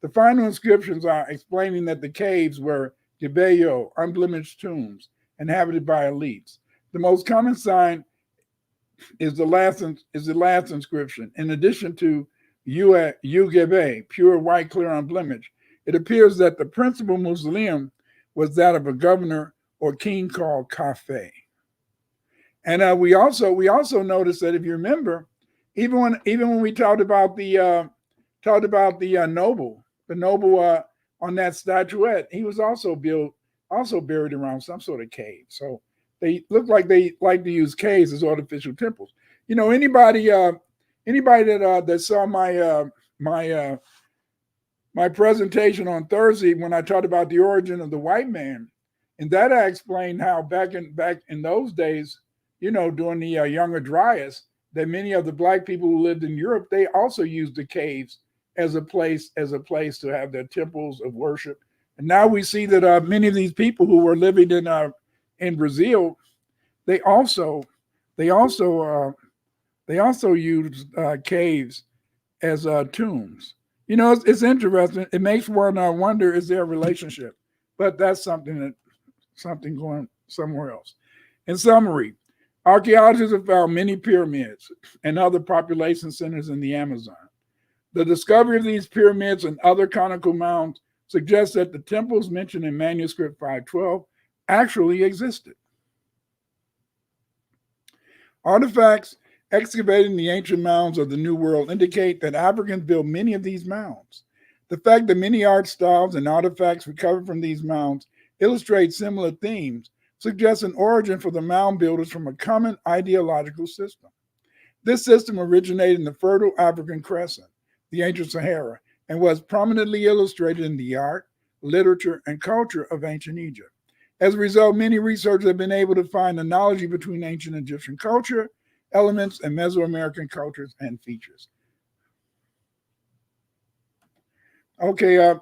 The final inscriptions are explaining that the caves were Gibeyo, unblemished tombs, inhabited by elites. The most common sign is the last inscription. In addition to Ugebe, pure white, clear, unblemished, it appears that the principal mausoleum was that of a governor or king called Cafe. And we also noticed that, if you remember, even when we talked about the noble on that statuette, he was also buried around some sort of cave. So they look like they like to use caves as artificial temples. Anybody that saw my presentation on Thursday when I talked about the origin of the white man, and that I explained how back in those days, during the Younger Dryas, that many of the black people who lived in Europe, they also used the caves as a place to have their temples of worship. And now we see that many of these people who were living in Brazil, they also used caves as tombs. It's interesting. It makes one wonder: is there a relationship? But that's something going somewhere else. In summary, archaeologists have found many pyramids and other population centers in the Amazon. The discovery of these pyramids and other conical mounds suggests that the temples mentioned in manuscript 512 actually existed. Artifacts excavated in the ancient mounds of the New World indicate that Africans built many of these mounds. The fact that many art styles and artifacts recovered from these mounds illustrate similar themes suggests an origin for the mound builders from a common ideological system. This system originated in the fertile African crescent, the ancient Sahara, and was prominently illustrated in the art, literature, and culture of ancient Egypt. As a result, many researchers have been able to find analogy between ancient Egyptian culture, elements, and Mesoamerican cultures and features. Okay,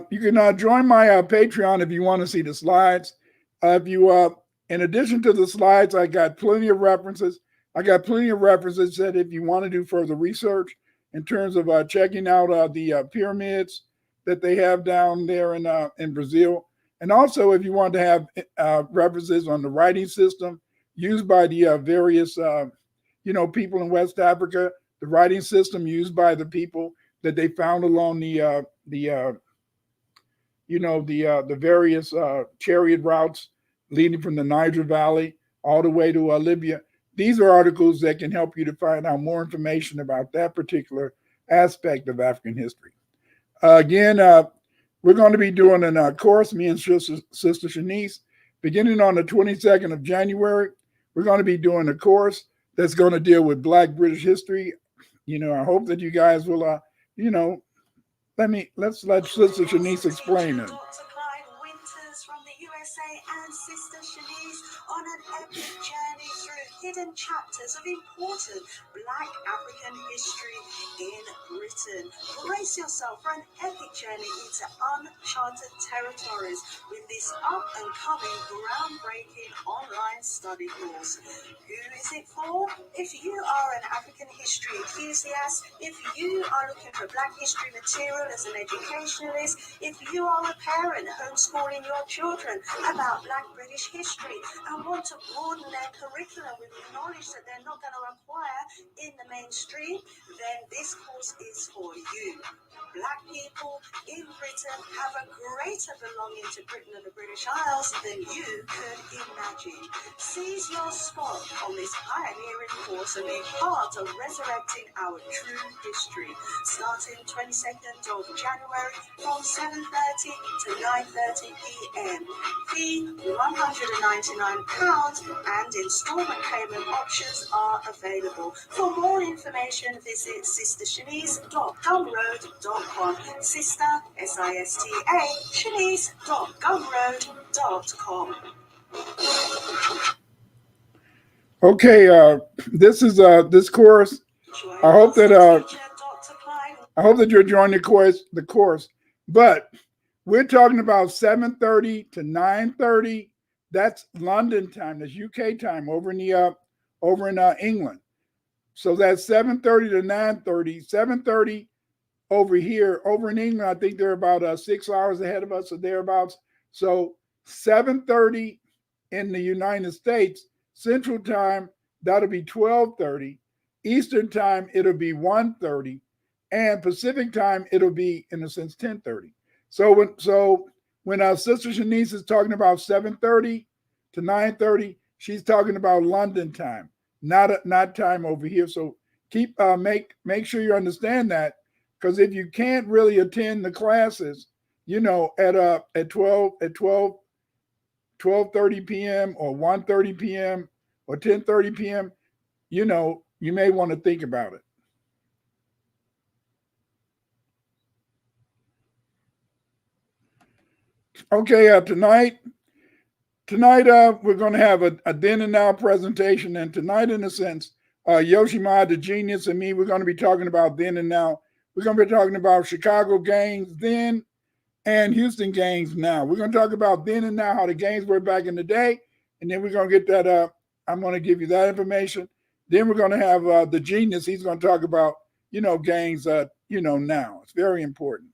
you can join my Patreon if you want to see the slides. In addition to the slides, I got plenty of references. That if you want to do further research in terms of checking out the pyramids that they have down there in Brazil. And also, if you want to have references on the writing system used by the various, people in West Africa, the writing system used by the people that they found along the various chariot routes leading from the Niger Valley all the way to Libya. These are articles that can help you to find out more information about that particular aspect of African history. Again, we're going to be doing a course, me and Sister Shanice, beginning on the 22nd of January. We're going to be doing a course that's going to deal with Black British history. I hope that you guys will, let's let Sister Shanice explain it. Dr. Clyde Winters from the USA and Sister Shanice on an epic journey through hidden chapters of important Black African history in Britain. Brace yourself for an epic journey into uncharted territories with this up-and-coming, groundbreaking online study course. Who is it for? If you are an African history enthusiast, if you are looking for Black history material as an educationalist, if you are a parent homeschooling your children about Black British history and want to broaden their curriculum with knowledge that they're not going to acquire in the mainstream, then this course is for you. Black people in Britain have a greater belonging to Britain and the British Isles than you could imagine. Seize your spot on this pioneering course and be part of resurrecting our true history. Starting 22nd of January from 7:30 to 9:30 p.m. Fee £199 and installment payment options are available. For more information, visit sistershanice.gumroad.com. Sister, S-I-S-T-A, Shanice.gumroad.com. Okay, this is this course. I hope that you're enjoying the course. But we're talking about 7:30 to 9:30. That's London time. That's UK time over in England. So that's 7:30 to 9:30. 7:30 over here, over in England. I think they're about 6 hours ahead of us or thereabouts. So 7:30 in the United States Central Time, that'll be 12:30. Eastern Time, it'll be 1:30, and Pacific Time, it'll be, in a sense, 10:30. So when our Sister Shanice is talking about 7:30 to 9:30, she's talking about London time, not time over here. So make sure you understand that, because if you can't really attend the classes, at 12:30 p.m. or 1:30 p.m. or 10:30 p.m., you may want to think about it. Okay, tonight we're going to have a then and now presentation. And tonight, in a sense, Yoshima, the genius, and me, we're going to be talking about then and now. We're going to be talking about Chicago gangs then and Houston gangs now. We're going to talk about then and now, how the gangs were back in the day. And then we're going to get that I'm going to give you that information. Then we're going to have the genius. He's going to talk about, gangs, now. It's very important.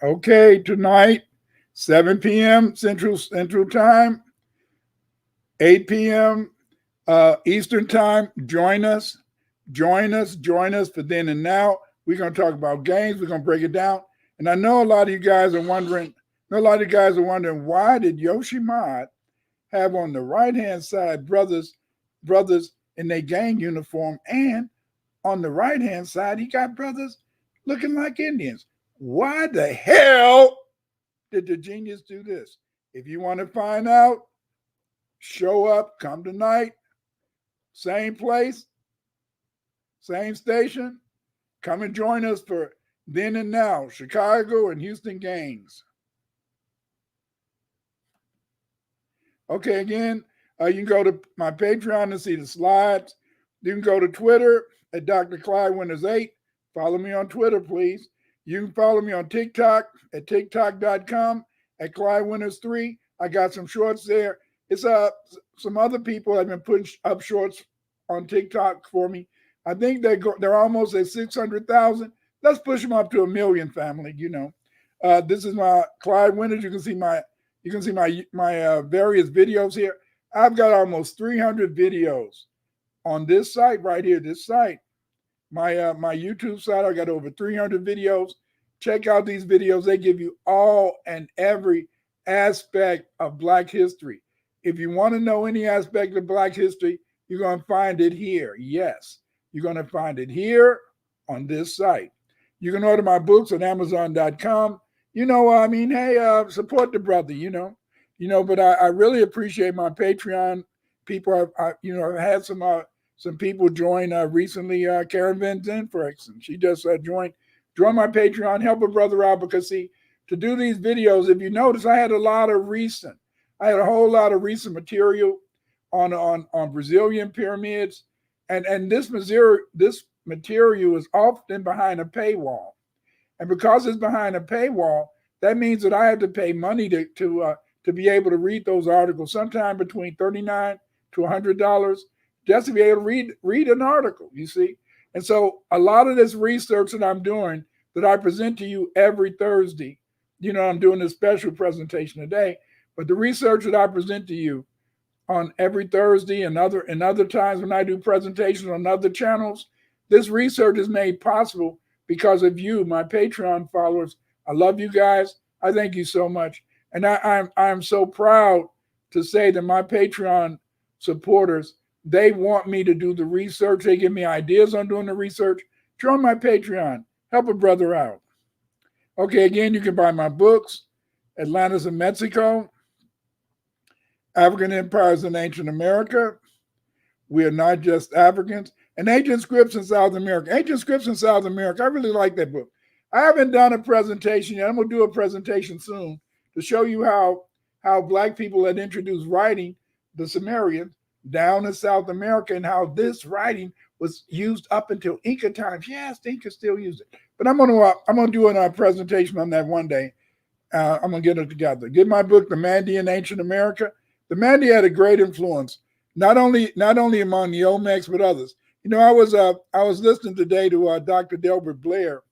Okay, tonight, 7 p.m. Central Time, 8 p.m. Eastern Time. Join us for then and now. We're going to talk about gangs. We're going to break it down. And I know a lot of you guys are wondering, why did Yoshima have on the right-hand side brothers in their gang uniform, and on the right-hand side, he got brothers looking like Indians. Why the hell did the genius do this? If you want to find out, show up, come tonight, same place, same station. Come and join us for then and now, Chicago and Houston gangs. Okay, again, you can go to my Patreon to see the slides. You can go to Twitter at Dr. Clyde Winters 8. Follow me on Twitter, please. You can follow me on TikTok at TikTok.com at Clyde Winters 3. I got some shorts there. It's some other people have been putting up shorts on TikTok for me. I think they're almost at 600,000. Let's push them up to 1 million, family. This is my Clyde Winters. You can see my various videos here. I've got almost 300 videos on this site right here. This site, my YouTube site. I got over 300 videos. Check out these videos. They give you all and every aspect of Black history. If you want to know any aspect of Black history, you're going to find it here. Yes, you're going to find it here on this site. You can order my books on Amazon.com. Hey, support the brother, but I really appreciate my Patreon people. I've had some people join recently. Karen Van Den, for instance, she just joined my Patreon, help a brother out, because see, to do these videos, if you notice, I had a whole lot of recent material on Brazilian pyramids, and this material is often behind a paywall, and because it's behind a paywall, that means that I have to pay money to be able to read those articles, sometime between $39 to $100, just to be able to read an article, you see. And so a lot of this research that I'm doing, that I present to you every Thursday, I'm doing a special presentation today, but the research that I present to you on every Thursday and other times when I do presentations on other channels, this research is made possible because of you, my Patreon followers. I love you guys. I thank you so much. And I'm so proud to say that my Patreon supporters, they want me to do the research. They give me ideas on doing the research. Join my Patreon. Help a brother out. Okay, again, you can buy my books, Atlantis in Mexico, African Empires in Ancient America, We Are Not Just Africans, and Ancient Scripts in South America. Ancient Scripts in South America, I really like that book. I haven't done a presentation yet. I'm going to do a presentation soon to show you how Black people had introduced writing, the Sumerians, down in South America, and how this writing was used up until Inca times. Yes, the Inca still use it. But I'm gonna do a presentation on that one day. I'm gonna get it together. Get my book, The Mandi in Ancient America. The Mandi had a great influence, not only among the Olmecs but others. I was listening today to Dr. Delbert Blair,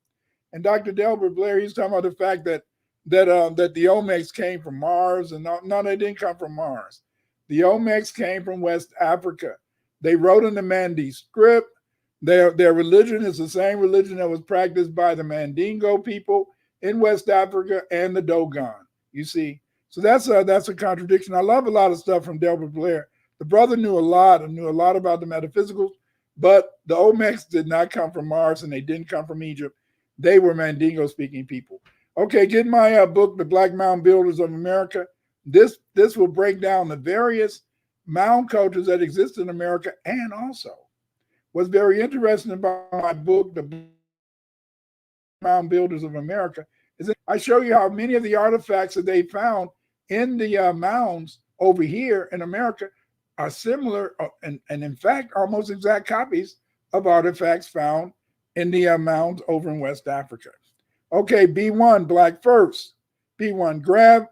and Dr. Delbert Blair, he's talking about the fact that that the Olmecs came from Mars, and no, they didn't come from Mars. The Olmecs came from West Africa. They wrote in the Mandi script. Their religion is the same religion that was practiced by the Mandingo people in West Africa and the Dogon. You see, so that's a contradiction. I love a lot of stuff from Delbert Blair. The brother knew a lot about the metaphysicals, but the Olmecs did not come from Mars and they didn't come from Egypt. They were Mandingo-speaking people. Okay, get my book, The Black Mound Builders of America. This will break down the various mound cultures that exist in America, and also what's very interesting about my book, The Mound Builders of America, is that I show you how many of the artifacts that they found in the mounds over here in America are similar and in fact almost exact copies of artifacts found in the mounds over in West Africa. Okay, B1, Black First. B1, grab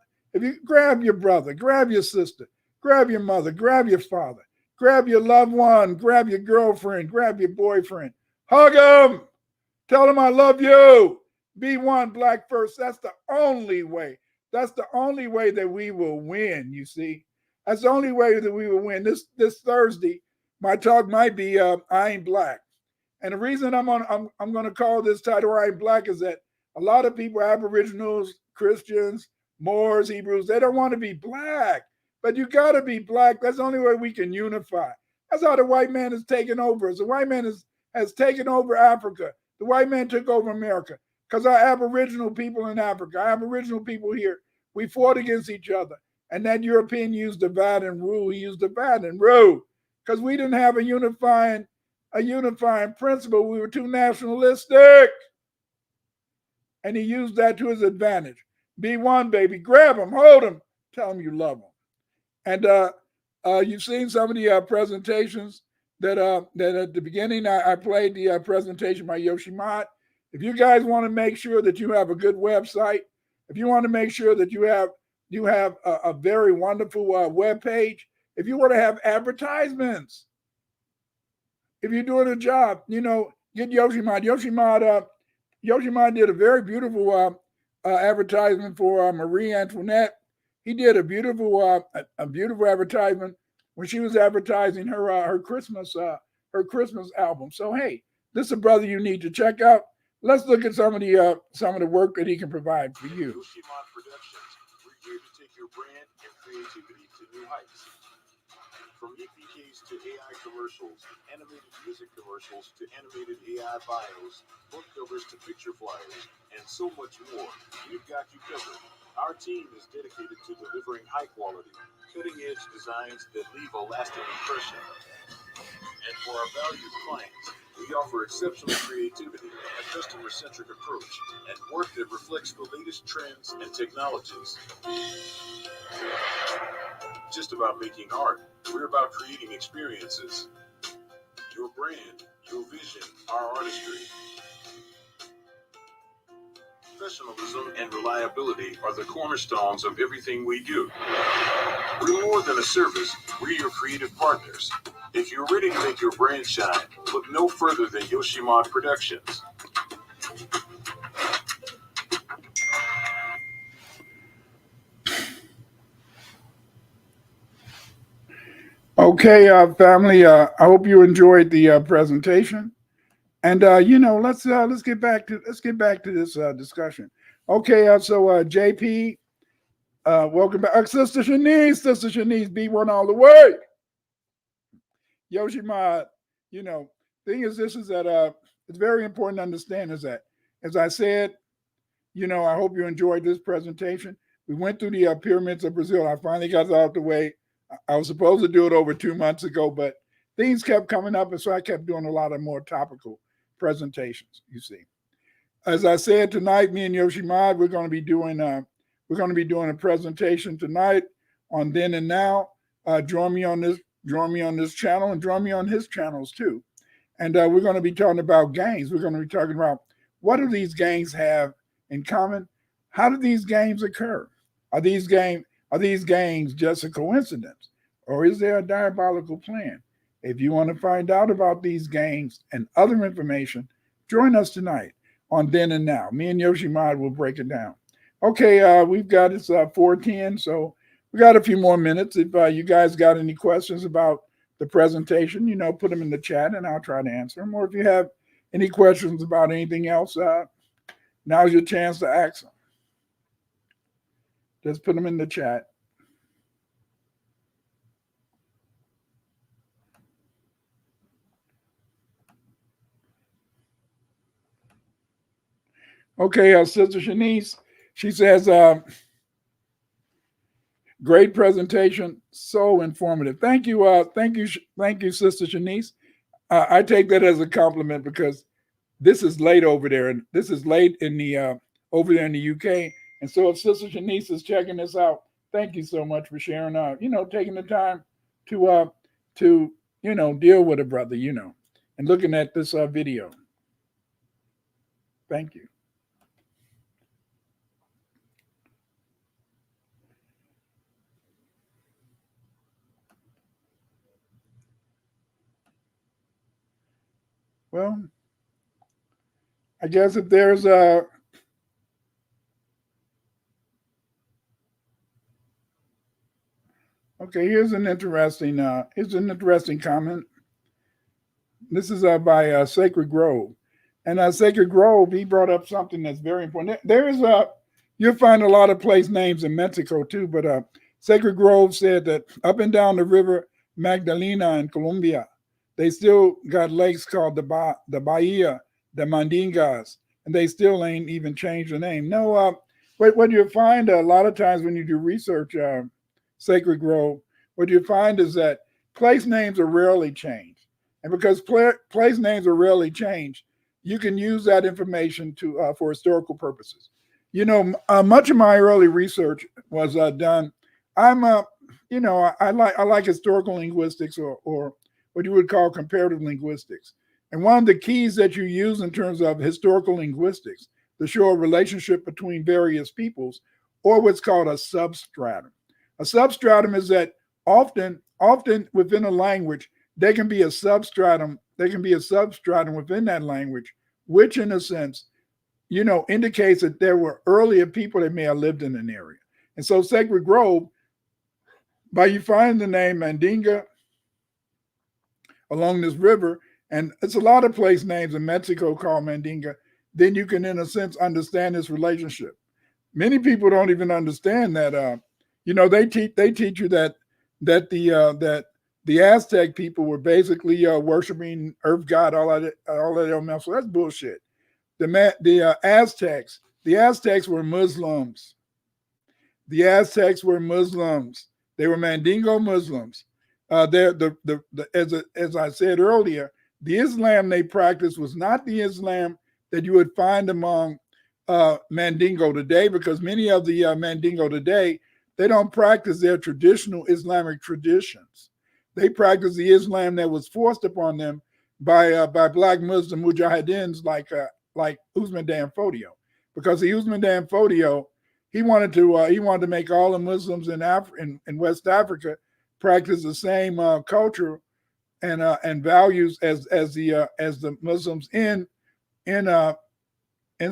your brother, grab your sister, grab your mother, grab your father, grab your loved one, grab your girlfriend, grab your boyfriend, hug them, tell them I love you. B1, Black First. That's the only way. That's the only way that we will win, you see. That's the only way that we will win. This Thursday, my talk might be I Ain't Black. And the reason I'm going to call this title I Ain't Black is that a lot of people, Aboriginals, Christians, Moors, Hebrews, they don't want to be black. But you got to be black. That's the only way we can unify. That's how the white man has taken over us. The white man has taken over Africa. The white man took over America because our Aboriginal people in Africa, our Aboriginal people here, we fought against each other. And that European used divide and rule. He used divide and rule because we didn't have a unifying principle. We were too nationalistic. And he used that to his advantage. B1, baby, grab him, hold him, tell him you love him. And you've seen some of the presentations that at the beginning I played the presentation by Yoshi Mott. If you guys want to make sure that you have a good website, if you want to make sure that you have a very wonderful web page, if you want to have advertisements, if you're doing a job, get Yoshi Mott. Yoshi Mott did a very beautiful advertisement for Marie Antoinette. He did a beautiful advertisement when she was advertising her Christmas album. So hey, this is a brother you need to check out. Let's look at some of the work that he can provide for you. Yoshi Mott Productions. We're here to take your brand and creativity to new heights. From EPKs to AI commercials, animated music commercials to animated AI bios, book covers to picture flyers, and so much more, we've got you covered. Our team is dedicated to delivering high-quality, cutting-edge designs that leave a lasting impression. And for our valued clients, we offer exceptional creativity, a customer-centric approach, and work that reflects the latest trends and technologies. Just about making art, we're about creating experiences. Your brand, your vision, our artistry. Professionalism and reliability are the cornerstones of everything we do. We're more than a service, we're your creative partners. If you're ready to make your brand shine, look no further than Yoshi Mott Productions. Okay, family. I hope you enjoyed the presentation, and let's get back to this discussion. Okay, so JP, welcome back, Sister Shanice, B1 all the way. Yoshi Mott, thing is, this is that it's very important to understand is that, as I said, I hope you enjoyed this presentation. We went through the pyramids of Brazil. I finally got it out the way. I was supposed to do it over 2 months ago, but things kept coming up, and so I kept doing a lot of more topical presentations. You see, as I said tonight, me and Yoshi Mott, we're going to be doing a presentation tonight on Then and Now. Join me on this channel and join me on his channels too. And we're going to be talking about gangs. We're going to be talking about what do these gangs have in common? How do these gangs occur? Are these gangs just a coincidence? Or is there a diabolical plan? If you want to find out about these gangs and other information, join us tonight on Then and Now. Me and Yoshi Mott will break it down. Okay, we've got it's 4:10, so we got a few more minutes. If you guys got any questions about the presentation, put them in the chat and I'll try to answer them. Or if you have any questions about anything else, now's your chance to ask them. Just put them in the chat. Okay, Sister Shanice, she says, great presentation, so informative. Thank you, Sister Shanice. I take that as a compliment because this is late over there, and this is late in the over there in the UK. And so, if Sister Shanice is checking this out, thank you so much for sharing. Taking the time to deal with a brother, and looking at this video. Thank you. Well, I guess if there's a okay, here's an interesting comment. This is by Sacred Grove, and Sacred Grove, he brought up something that's very important. There is you'll find a lot of place names in Mexico too, but Sacred Grove said that up and down the river Magdalena in Colombia, they still got lakes called the Bahia de Mandingas, and they still ain't even changed the name. No, what you find a lot of times when you do research, Sacred Grove, what you find is that place names are rarely changed, and because place names are rarely changed, you can use that information to for historical purposes. Much of my early research was done. I'm I like historical linguistics or what you would call comparative linguistics. And one of the keys that you use in terms of historical linguistics to show a relationship between various peoples, or what's called a substratum. A substratum is that often within a language, there can be a substratum. There can be a substratum within that language, which in a sense, indicates that there were earlier people that may have lived in an area. And so Sacred Grove, by you find the name Mandinga along this river, and it's a lot of place names in Mexico called Mandinga, then you can, in a sense, understand this relationship. Many people don't even understand that. They teach you that the Aztec people were basically worshiping earth god, all that mess. So that's bullshit. The Aztecs were Muslims. The Aztecs were Muslims. They were Mandingo Muslims. As I said earlier, the Islam they practiced was not the Islam that you would find among Mandingo today, because many of the Mandingo today, they don't practice their traditional Islamic traditions. They practice the Islam that was forced upon them by Black Muslim mujahideen like Usman Dan Fodio, because the Usman Dan Fodio, he wanted to make all the Muslims in West Africa practice the same culture and values as the Muslims in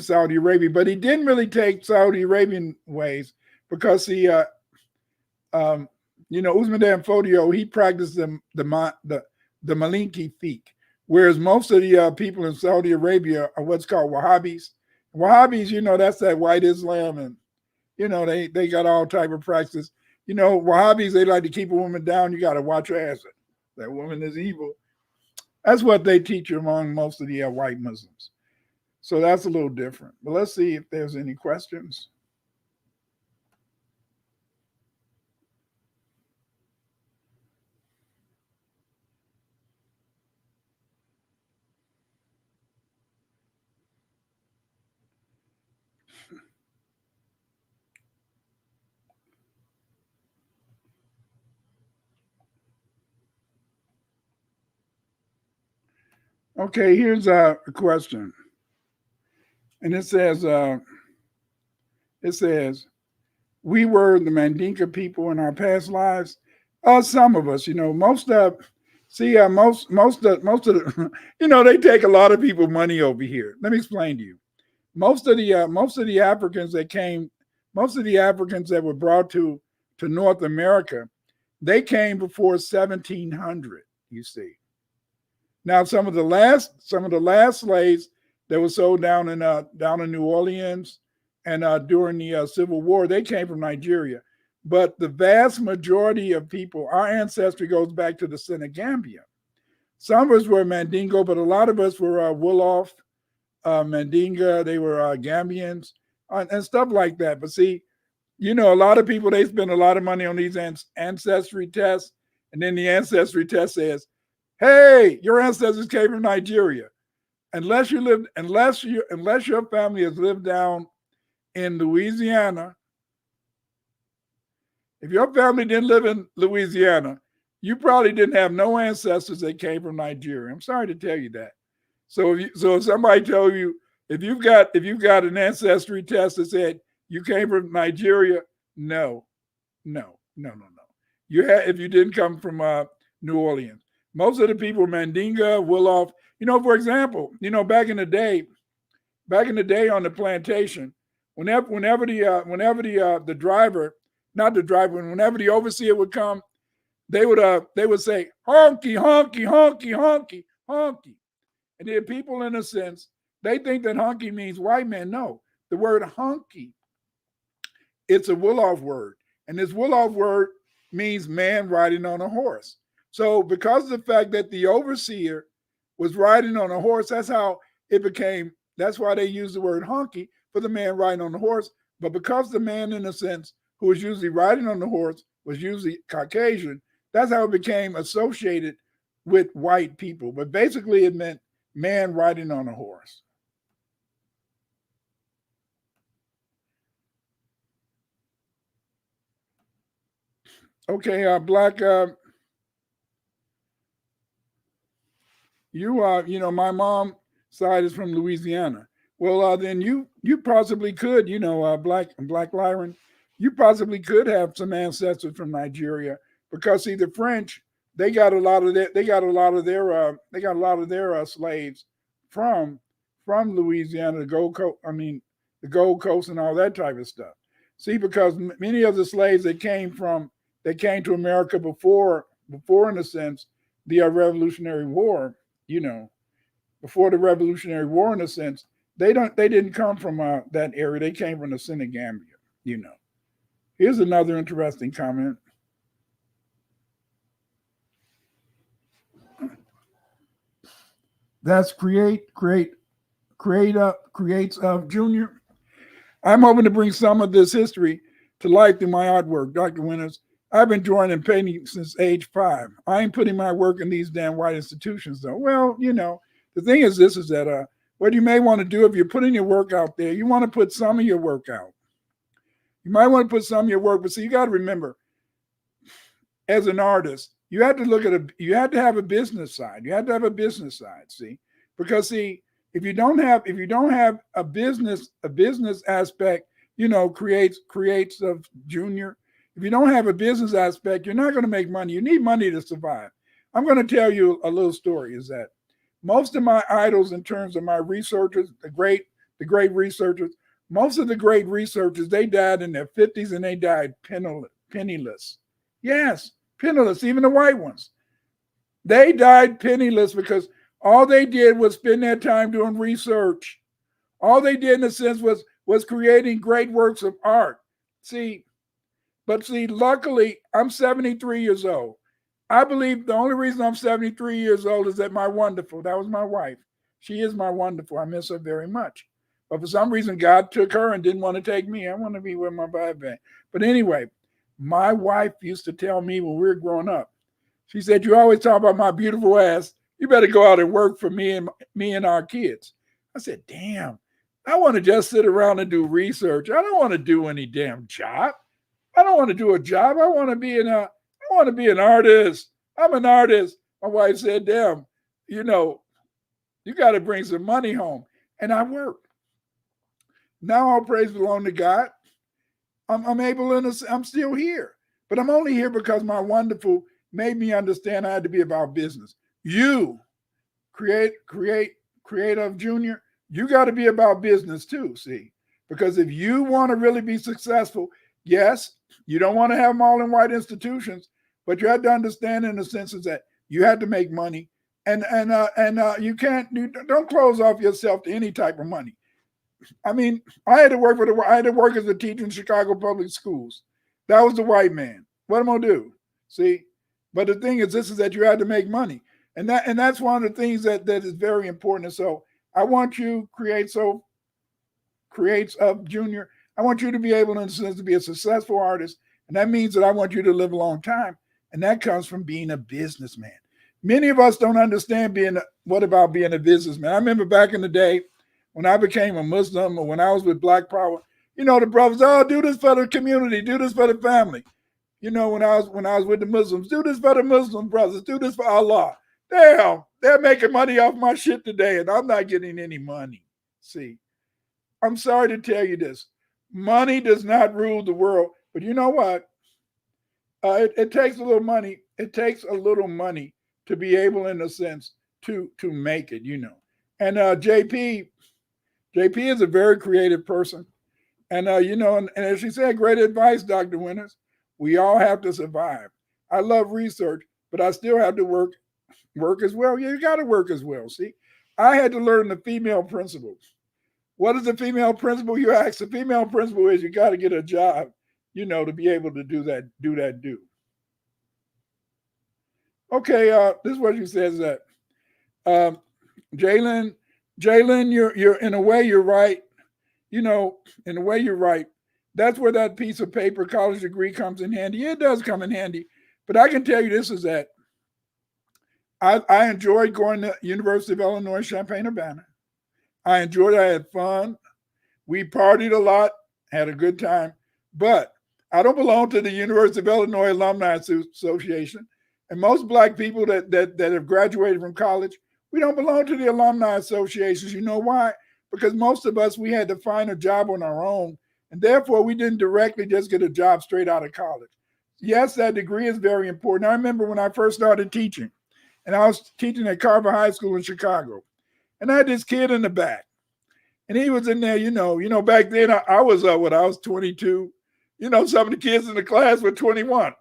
Saudi Arabia. But he didn't really take Saudi Arabian ways, because Usman Dan Fodio, he practiced the Maliki fiqh, whereas most of the people in Saudi Arabia are what's called Wahhabis. Wahhabis, that's that white Islam, and they got all type of practices. Wahhabis, they like to keep a woman down. You got to watch her ass. That woman is evil. That's what they teach among most of the white Muslims. So that's a little different. But let's see if there's any questions. Okay, here's a question. And it says, we were the Mandinka people in our past lives. Some of us, most of the, they take a lot of people money over here. Let me explain to you. Most of the Africans that came most of the Africans that were brought to North America, they came before 1700, you see. Now, some of the last slaves that were sold down in New Orleans and during the Civil War, they came from Nigeria. But the vast majority of people, our ancestry goes back to the Senegambia. Some of us were Mandingo, but a lot of us were Wolof, Mandinga. They were Gambians and stuff like that. But see, you know, a lot of people, they spend a lot of money on these ancestry tests, and then the ancestry test says, "Hey, your ancestors came from Nigeria." Unless your family has lived down in Louisiana, if your family didn't live in Louisiana, you probably didn't have no ancestors that came from Nigeria. I'm sorry to tell you that. So if somebody tells you if you've got an ancestry test that said you came from Nigeria, no. If you didn't come from New Orleans, most of the people, Mandinga, Wolof. You know, for example, you know, back in the day on the plantation, whenever the driver, not the driver, whenever the overseer would come, they would say honky, honky, honky, honky, honky. And there are people, in a sense, they think that honky means white man. No, the word honky, it's a Wolof word. And this Wolof word means man riding on a horse. So because of the fact that the overseer was riding on a horse, that's how it became, that's why they use the word honky for the man riding on the horse. But because the man, in a sense, who was usually riding on the horse was usually Caucasian, that's how it became associated with white people. But basically it meant man riding on a horse. Okay, Black, you know, my mom's side is from Louisiana. Well, then you possibly could, you know, Black Lyron, you possibly could have some ancestors from Nigeria, because see, the French, they got a lot of their slaves from Louisiana, the Gold Coast, the Gold Coast and all that type of stuff. See, because many of the slaves that came to America before, in a sense, the Revolutionary War, you know, before the Revolutionary War, in a sense, they didn't come from that area. They came from the Senegambia, you know. Here's another interesting comment. That's creates Junior. I'm hoping to bring some of this history to life through my artwork, Dr. Winters. I've been drawing and painting since age 5. I ain't putting my work in these damn white institutions, though. Well, you know, the thing is this, is that what you may want to do if you're putting your work out there, you want to put some of your work out. You might want to put some of your work, but see, you got to remember, as an artist, you have to have a business side. You have to have a business side, see? Because see, if you don't have a business aspect, you know, creates of Junior. If you don't have a business aspect, you're not going to make money. You need money to survive. I'm going to tell you a little story, is that most of my idols, in terms of my researchers, the great researchers, most of the great researchers, they died in their 50s and they died penniless. Yes, penniless, even the white ones. They died penniless because all they did was spend their time doing research. All they did, in a sense, was creating great works of art. But luckily, I'm 73 years old. I believe the only reason I'm 73 years old is that my wonderful, that was my wife. She is my wonderful. I miss her very much. But for some reason, God took her and didn't want to take me. I want to be with my baby. But anyway, my wife used to tell me when we were growing up, she said, "You always talk about my beautiful ass. You better go out and work for me and our kids." I said, "Damn, I want to just sit around and do research. I don't want to do any damn job. I don't want to do a job. I want to be an artist. I'm an artist." My wife said, "Damn, you know, you got to bring some money home." And I worked. Now all praise belong to God. I'm still here, but I'm only here because my wonderful made me understand I had to be about business. You, creative Junior, you got to be about business too. See, Because if you want to really be successful, yes, you don't want to have them all in white institutions, but you have to understand in the sense is that you have to make money, and you don't close off yourself to any type of money. I mean, I had to work as a teacher in Chicago public schools. That was the white man. What am I gonna do? See, but the thing is, this is that you had to make money, and that's one of the things that is very important. And so I want you creates Junior. I want you to be able, in a sense, to be a successful artist, and that means that I want you to live a long time, and that comes from being a businessman. Many of us don't understand what about being a businessman. I remember back in the day when I became a Muslim or when I was with Black Power, the brothers, oh, do this for the community, do this for the family. When I was with the Muslims, do this for the Muslim brothers, do this for Allah. Damn, they're making money off my shit today, and I'm not getting any money. See, I'm sorry to tell you this. Money does not rule the world, but you know what? It takes a little money. It takes a little money to be able, in a sense, to make it, And JP is a very creative person. And, and as she said, great advice, Dr. Winters. We all have to survive. I love research, but I still have to work as well. Yeah, you got to work as well. See, I had to learn the female principles. What is the female principle? You ask. The female principle is you got to get a job, to be able to do that. Okay, this is what she says that Jalen, you're in a way you're right. In a way you're right. That's where that piece of paper, college degree, comes in handy. It does come in handy, but I can tell you this is that I enjoyed going to University of Illinois Champaign-Urbana. I enjoyed it. I had fun. We partied a lot, had a good time, but I don't belong to the University of Illinois Alumni Association. And most Black people that have graduated from college, we don't belong to the alumni associations. You know why? Because most of us, we had to find a job on our own. And therefore, we didn't directly just get a job straight out of college. Yes, that degree is very important. I remember when I first started teaching, and I was teaching at Carver High School in Chicago. And I had this kid in the back. And he was in there, back then I was I was 22. Some of the kids in the class were 21.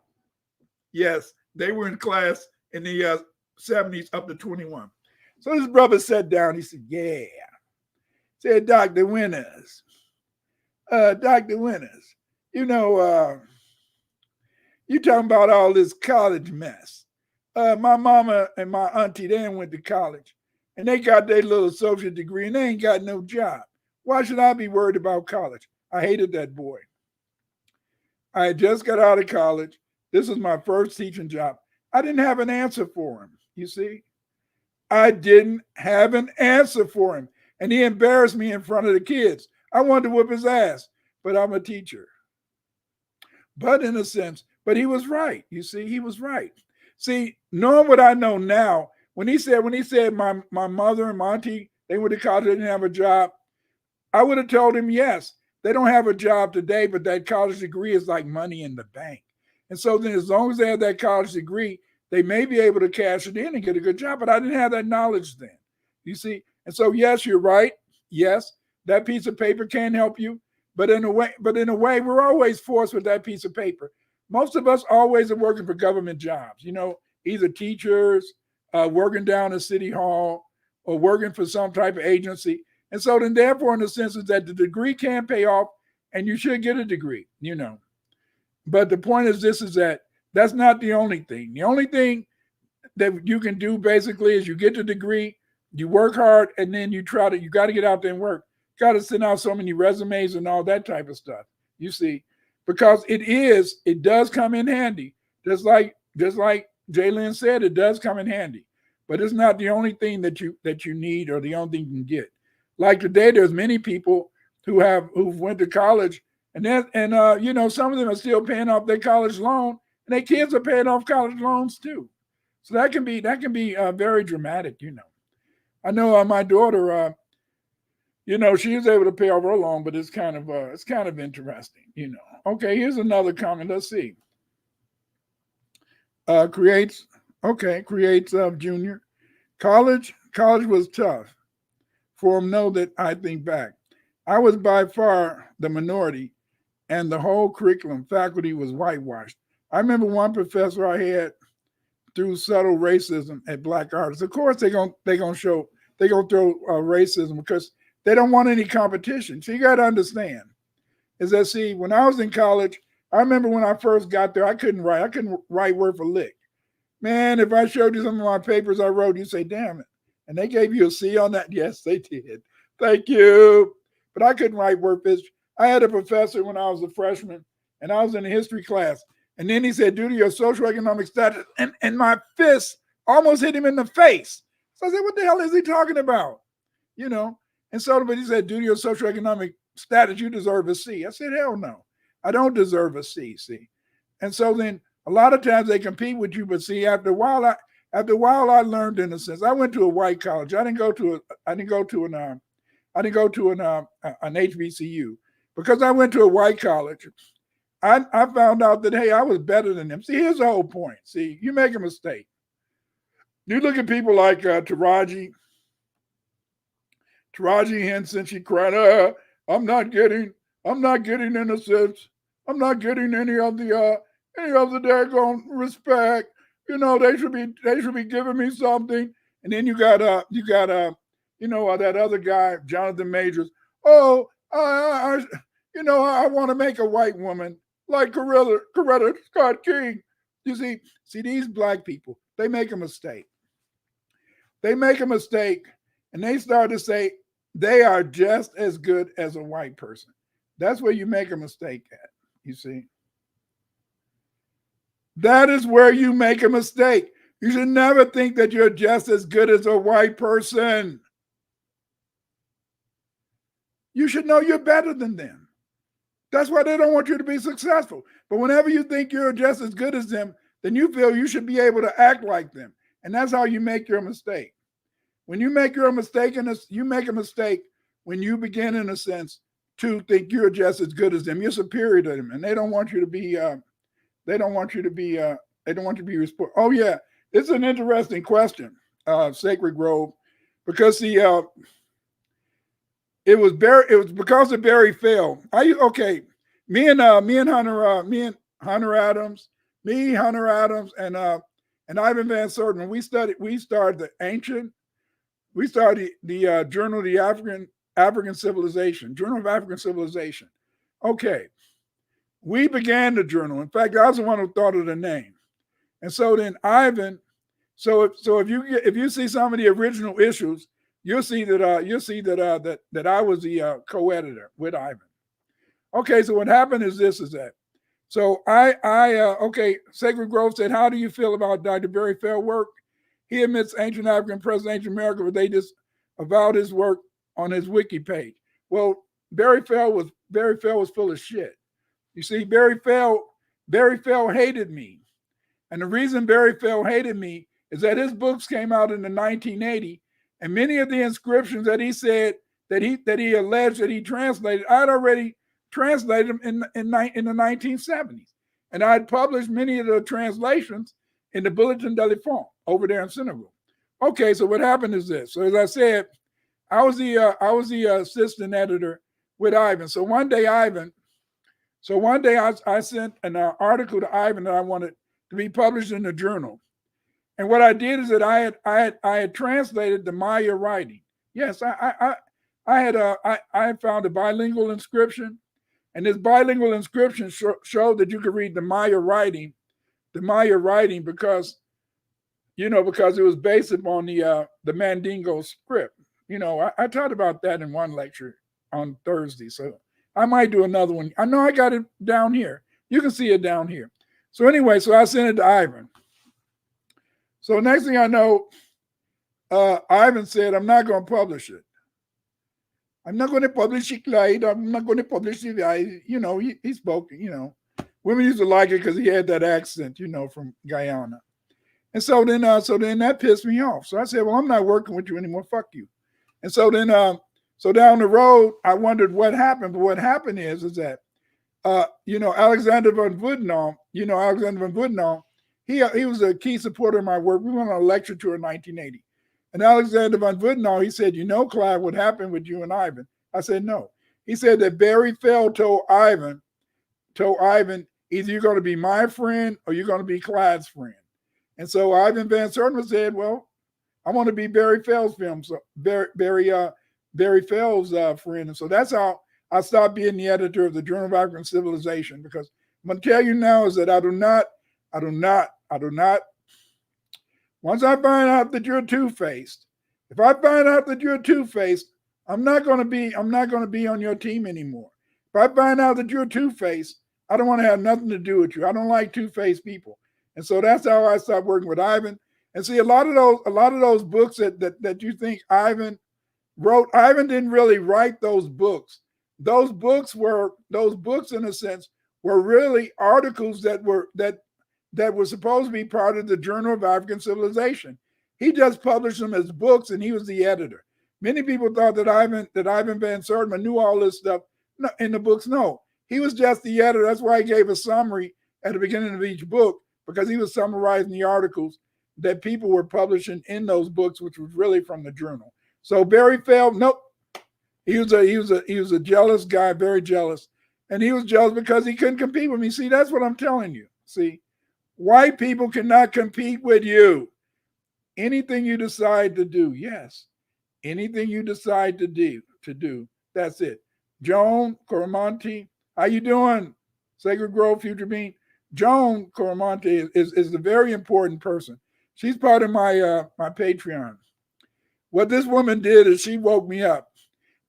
Yes, they were in class in the 70s up to 21. So this brother sat down. He said, yeah. Said, Dr. Winters, you talking about all this college mess. My mama and my auntie, they went to college. And they got their little associate degree and they ain't got no job. Why should I be worried about college? I hated that boy. I had just got out of college. This was my first teaching job. I didn't have an answer for him, you see. I didn't have an answer for him. And he embarrassed me in front of the kids. I wanted to whip his ass, but I'm a teacher. But in a sense, but he was right. You see, he was right. See, knowing what I know now, when he said my mother and my auntie, they went to college, they didn't have a job, I would have told him, yes, they don't have a job today, but that college degree is like money in the bank. And so then as long as they have that college degree, they may be able to cash it in and get a good job. But I didn't have that knowledge then, you see. And so, yes, you're right. Yes, that piece of paper can help you. But in a way, we're always forced with that piece of paper. Most of us always are working for government jobs, either teachers, working down at City Hall, or working for some type of agency. And so then therefore, in the sense is that the degree can pay off and you should get a degree, But the point is this is that that's not the only thing. The only thing that you can do basically is you get the degree, you work hard, and then you got to get out there and work. Got to send out so many resumes and all that type of stuff, you see, because it does come in handy. Just like Jalen said, it does come in handy, but it's not the only thing that you need or the only thing you can get. Like today, there's many people who went to college and some of them are still paying off their college loan and their kids are paying off college loans too. So that can be very dramatic, I know my daughter, she was able to pay off her loan, but it's kind of interesting, Okay, here's another comment. Let's see. Creates Junior. College was tough for him. Know that I think back. I was by far the minority, and the whole curriculum faculty was whitewashed. I remember one professor I had through subtle racism at Black Artists. Of course, they're gonna throw racism because they don't want any competition. So you got to understand is that, see, when I was in college, I remember when I first got there, I couldn't write word for lick. Man, if I showed you some of my papers I wrote, you'd say, damn it. And they gave you a C on that? Yes, they did. Thank you. But I couldn't write word for history. I had a professor when I was a freshman, and I was in a history class. And then he said, due to your socioeconomic status, and my fist almost hit him in the face. So I said, what the hell is he talking about? You know, and so but he said, due to your socioeconomic status, you deserve a C. I said, hell no, I don't deserve a C, see. And so then a lot of times they compete with you, but see, after a while I learned, in a sense. I went to a white college. I didn't go to an HBCU because I went to a white college. I found out that, hey, I was better than them. See, here's the whole point. See, you make a mistake. You look at people like Taraji Henson. She cried, I'm not getting innocence. I'm not getting any of the daggone respect. You know, they should be giving me something. And then you got that other guy, Jonathan Majors. Oh, I want to make a white woman like Coretta Scott King. You see these black people, they make a mistake. And they start to say they are just as good as a white person. That's where you make a mistake at, you see. That is where you make a mistake. You should never think that you're just as good as a white person. You should know you're better than them. That's why they don't want you to be successful. But whenever you think you're just as good as them, then you feel you should be able to act like them. And that's how you make your mistake. When you make your mistake, you make a mistake when you begin, in a sense, to think you're just as good as them. You're superior to them, and they don't want you to be. They don't want you to be responsible. Oh yeah, it's an interesting question, Sacred Grove, because it was because of Barry Fell. Me and Hunter Adams, and Ivan Van Sertima, we started the Journal of the African Civilization, Journal of African Civilization. Okay. We began the journal. In fact, I was the one who thought of the name. And so then Ivan, if you see some of the original issues, you'll see that I was the co-editor with Ivan. Okay, so what happened is that. So Sacred Grove said, how do you feel about Dr. Barry Fell work? He admits ancient African present ancient America, but they just avowed his work on his wiki page. Well, Barry Fell was full of shit. You see, Barry Fell hated me. And the reason Barry Fell hated me is that his books came out in the 1980, and many of the inscriptions that he said that he alleged that he translated, I'd already translated them in the 1970s. And I'd published many of the translations in the Bulletin de l'Enfant over there in Senegal. Okay, so what happened is this. So as I said, I was the assistant editor with Ivan. So one day I sent an article to Ivan that I wanted to be published in the journal. And what I did is that I had translated the Maya writing. Yes, I had found a bilingual inscription, and this bilingual inscription showed that you could read the Maya writing because it was based upon the Mandingo script. I taught about that in one lecture on Thursday, so I might do another one. I know I got it down here. You can see it down here. So anyway, so I sent it to Ivan. So next thing I know, Ivan said, I'm not going to publish it. I'm not going to publish it, Clyde. I'm not going to publish it. He spoke, women used to like it because he had that accent, from Guyana. And so then that pissed me off. So I said, well, I'm not working with you anymore. Fuck you. And so then, so down the road, I wondered what happened. But what happened is that, Alexander von Wudenau, he was a key supporter of my work. We went on a lecture tour in 1980. And Alexander von Wudenau, he said, Clive, what happened with you and Ivan? I said, no. He said that Barry Fell told Ivan, either you're going to be my friend or you're going to be Clyde's friend. And so Ivan Van Sertima said, well, I want to be Barry Fell's friend. And so that's how I stopped being the editor of the Journal of African Civilization, because I'm going to tell you now is that I do not, once I find out that you're two-faced, if I find out that you're two-faced, I'm not going to be on your team anymore. If I find out that you're two-faced, I don't want to have nothing to do with you. I don't like two-faced people. And so that's how I stopped working with Ivan. And see, a lot of those books that you think Ivan wrote, Ivan didn't really write those books. Those books in a sense were really articles that were supposed to be part of the Journal of African Civilization. He just published them as books, and he was the editor. Many people thought that Ivan Van Sertima knew all this stuff in the books. No, he was just the editor. That's why he gave a summary at the beginning of each book, because he was summarizing the articles that people were publishing in those books, which was really from the journal. So Barry Fell, nope. He was a jealous guy, very jealous. And he was jealous because he couldn't compete with me. See, that's what I'm telling you. See, white people cannot compete with you. Anything you decide to do, yes. Anything you decide to do, that's it. Joan Coromonte, how you doing? Sacred Grove, Future Bean. Joan Coromonte is a very important person. She's part of my Patreon. What this woman did is she woke me up.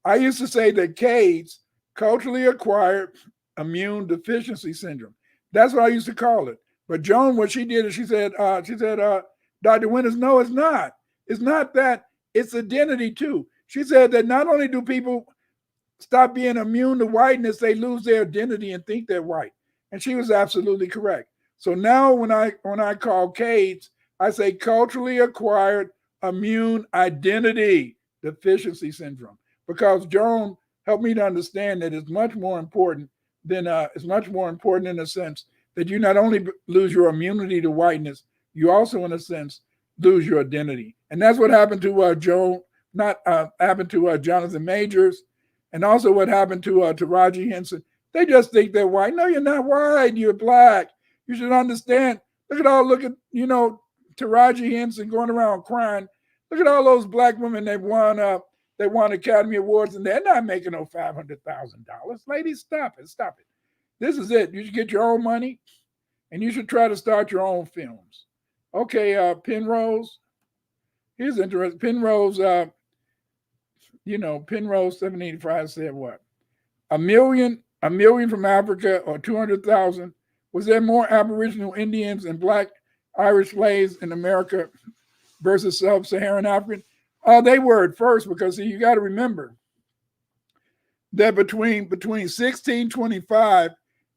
I used to say that CAIDS, culturally acquired immune deficiency syndrome. That's what I used to call it. But Joan, what she did is she said, Dr. Winters, no, it's not. It's not that. It's identity too. She said that not only do people stop being immune to whiteness, they lose their identity and think they're white. And she was absolutely correct. So now when I call CAIDS, I say culturally acquired immune identity deficiency syndrome, because Joan helped me to understand that it's much more important in a sense that you not only lose your immunity to whiteness, you also, in a sense, lose your identity. And that's what happened to Jonathan Majors, and also what happened to Taraji Henson. They just think they're white. No, you're not white. You're black. You should understand. Look at Taraji Henson going around crying. Look at all those black women that won Academy Awards, and they're not making no $500,000. Ladies, stop it. This is it. You should get your own money, and you should try to start your own films. Okay, Penrose. Here's interesting. Penrose, Penrose 785 said what? A million from Africa, or 200,000. Was there more Aboriginal Indians and Black Irish slaves in America versus Sub-Saharan African? They were at first, because see, you got to remember that between 1625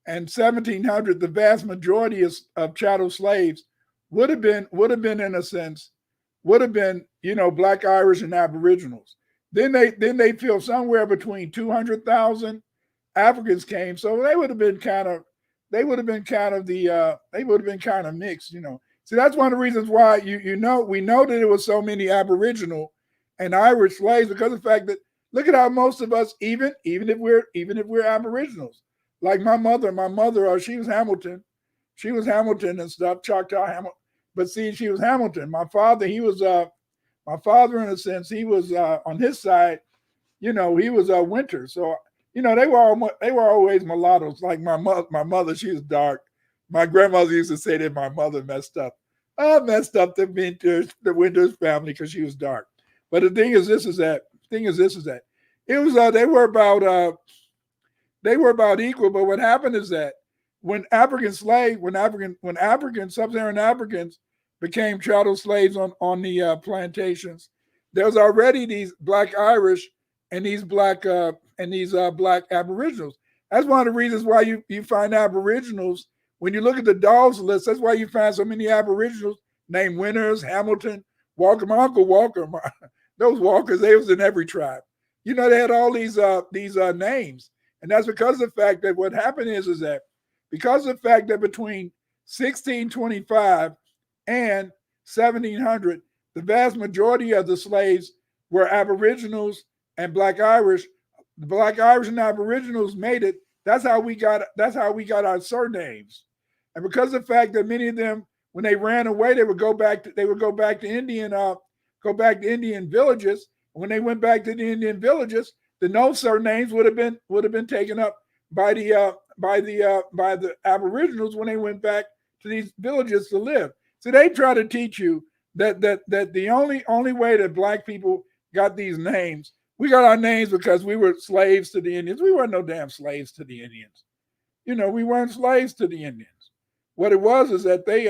and 1700, the vast majority of chattel slaves would have been in a sense, Black Irish and Aboriginals. Then they feel somewhere between 200,000 Africans came, so they would have been kind of mixed, See, that's one of the reasons why we know that there was so many Aboriginal and Irish slaves, because of the fact that look at how most of us, even if we're Aboriginals, like my mother, she was Hamilton and stuff, Choctaw Hamilton. But see, she was Hamilton. My father in a sense, he was on his side, he was Winter. So they were always mulattoes. Like my mother, she was dark. My grandmother used to say that my mother messed up the Winters family because she was dark. But the thing is, this is that it was they were about equal. But what happened is that when African Sub-Saharan Africans became chattel slaves on the plantations, there was already these Black Irish and these Black Aboriginals. That's one of the reasons why you find Aboriginals. When you look at the Dawes list, that's why you find so many Aboriginals named Winters, Hamilton, Walker. My Uncle Walker, those Walkers, they was in every tribe. They had all these names. And that's because of the fact that what happened is that because of the fact that between 1625 and 1700, the vast majority of the slaves were Aboriginals and Black Irish. the Black Irish and Aboriginals made it. That's how we got our surnames. And because of the fact that many of them, when they ran away, they would go back to Indian villages. When they went back to the Indian villages, then those surnames would have been taken up by the Aboriginals when they went back to these villages to live. So they try to teach you that the only way that Black people got these names, we got our names because we were slaves to the Indians. We weren't no damn slaves to the Indians. We weren't slaves to the Indians. What it was is that they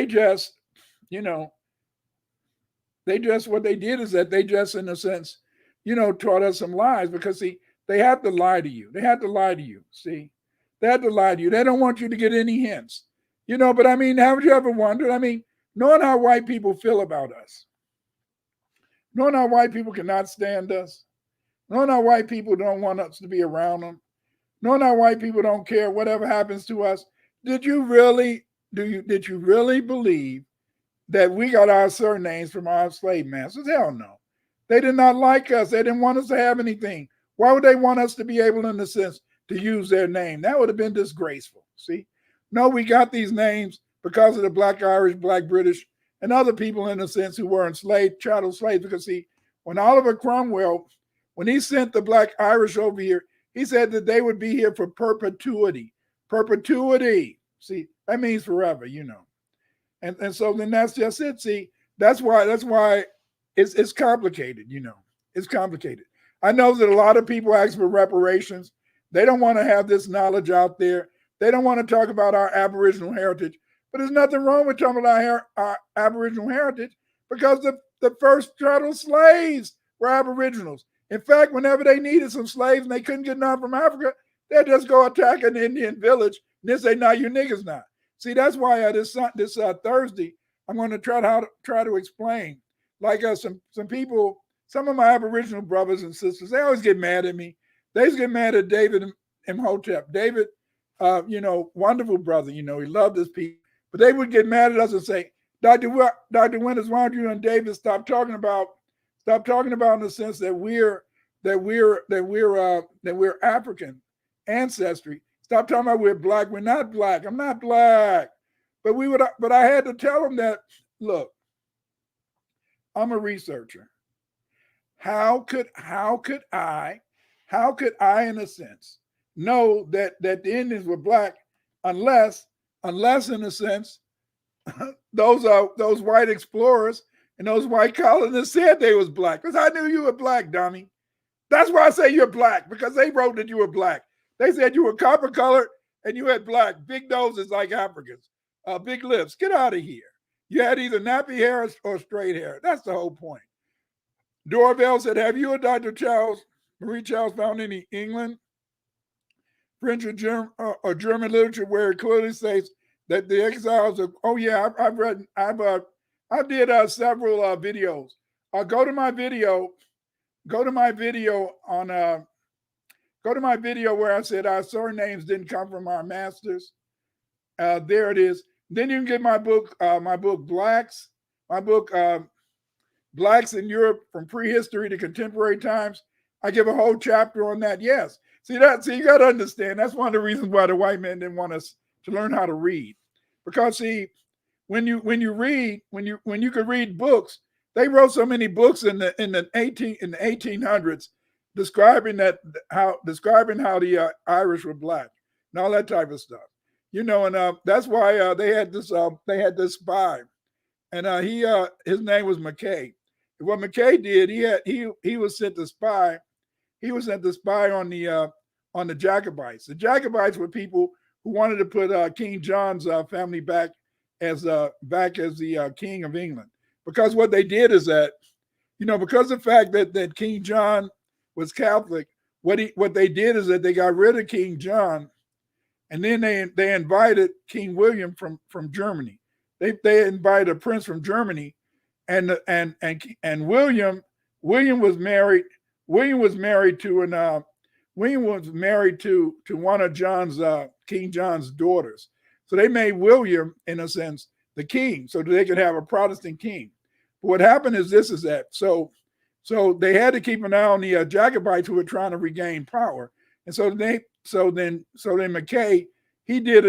just, what they did is that they just, in a sense, taught us some lies, because see, they have to lie to you. They have to lie to you. See, they have to lie to you. They don't want you to get any hints, but I mean, haven't you ever wondered? I mean, knowing how white people feel about us, knowing how white people cannot stand us, knowing how white people don't want us to be around them, knowing how white people don't care whatever happens to us. Did you really believe that we got our surnames from our slave masters? Hell no. They did not like us. They didn't want us to have anything. Why would they want us to be able, in a sense, to use their name? That would have been disgraceful. See? No, we got these names because of the Black Irish, Black British, and other people, in a sense, who were enslaved, chattel slaves. Because see, when Oliver Cromwell, when he sent the Black Irish over here, he said that they would be here for perpetuity. Perpetuity. See, that means forever, And so then that's just it. See, that's why it's complicated, It's complicated. I know that a lot of people ask for reparations. They don't want to have this knowledge out there. They don't want to talk about our Aboriginal heritage. But there's nothing wrong with talking about our Aboriginal heritage, because the first chattel slaves were Aboriginals. In fact, whenever they needed some slaves and they couldn't get none from Africa, they'd just go attack an Indian village and then say, "Now you niggas not." See, that's why this Thursday, I'm going to try to explain. Like some people, some of my Aboriginal brothers and sisters, they always get mad at me. They always get mad at David Imhotep. David, wonderful brother, he loved his people. But they would get mad at us and say, Dr. Winters, why don't you and David stop talking about in the sense that we're African ancestry. Stop talking about we're Black. We're not Black. I'm not Black. But I had to tell them that, look, I'm a researcher. How could I, in a sense, know that the Indians were Black unless in a sense, those white explorers and those white colonists said they was Black? Because I knew you were Black, dummy. That's why I say you're Black, because they wrote that you were Black. They said you were copper colored and you had black, big noses like Africans, big lips. Get out of here. You had either nappy hair or straight hair. That's the whole point. Dorvell said, have you or Dr. Marie Charles found any England, French, or German literature where it clearly states that the exiles of, I did several videos. Go to my video where I said our surnames didn't come from our masters. There it is. Then you can get my book Blacks, Blacks in Europe from Prehistory to Contemporary Times. I give a whole chapter on that. Yes. See, you got to understand. That's one of the reasons why the white man didn't want us to learn how to read. Because see, when you could read books, they wrote so many books in the 1800s describing how the Irish were Black and all that type of stuff. And that's why they had this spy, and his name was McKay. What McKay did, he was sent to spy. He was sent to spy on the Jacobites. The Jacobites were people who wanted to put King John's family back as the King of England. Because what they did is that, because of the fact that King John was Catholic, what they did is that they got rid of King John, and then they invited King William from Germany. They invited a prince from Germany, and William was married to one of King John's daughters. So they made William, in a sense, the king, so that they could have a Protestant king. But what happened is that So they had to keep an eye on the Jacobites who were trying to regain power. And so then McKay, he did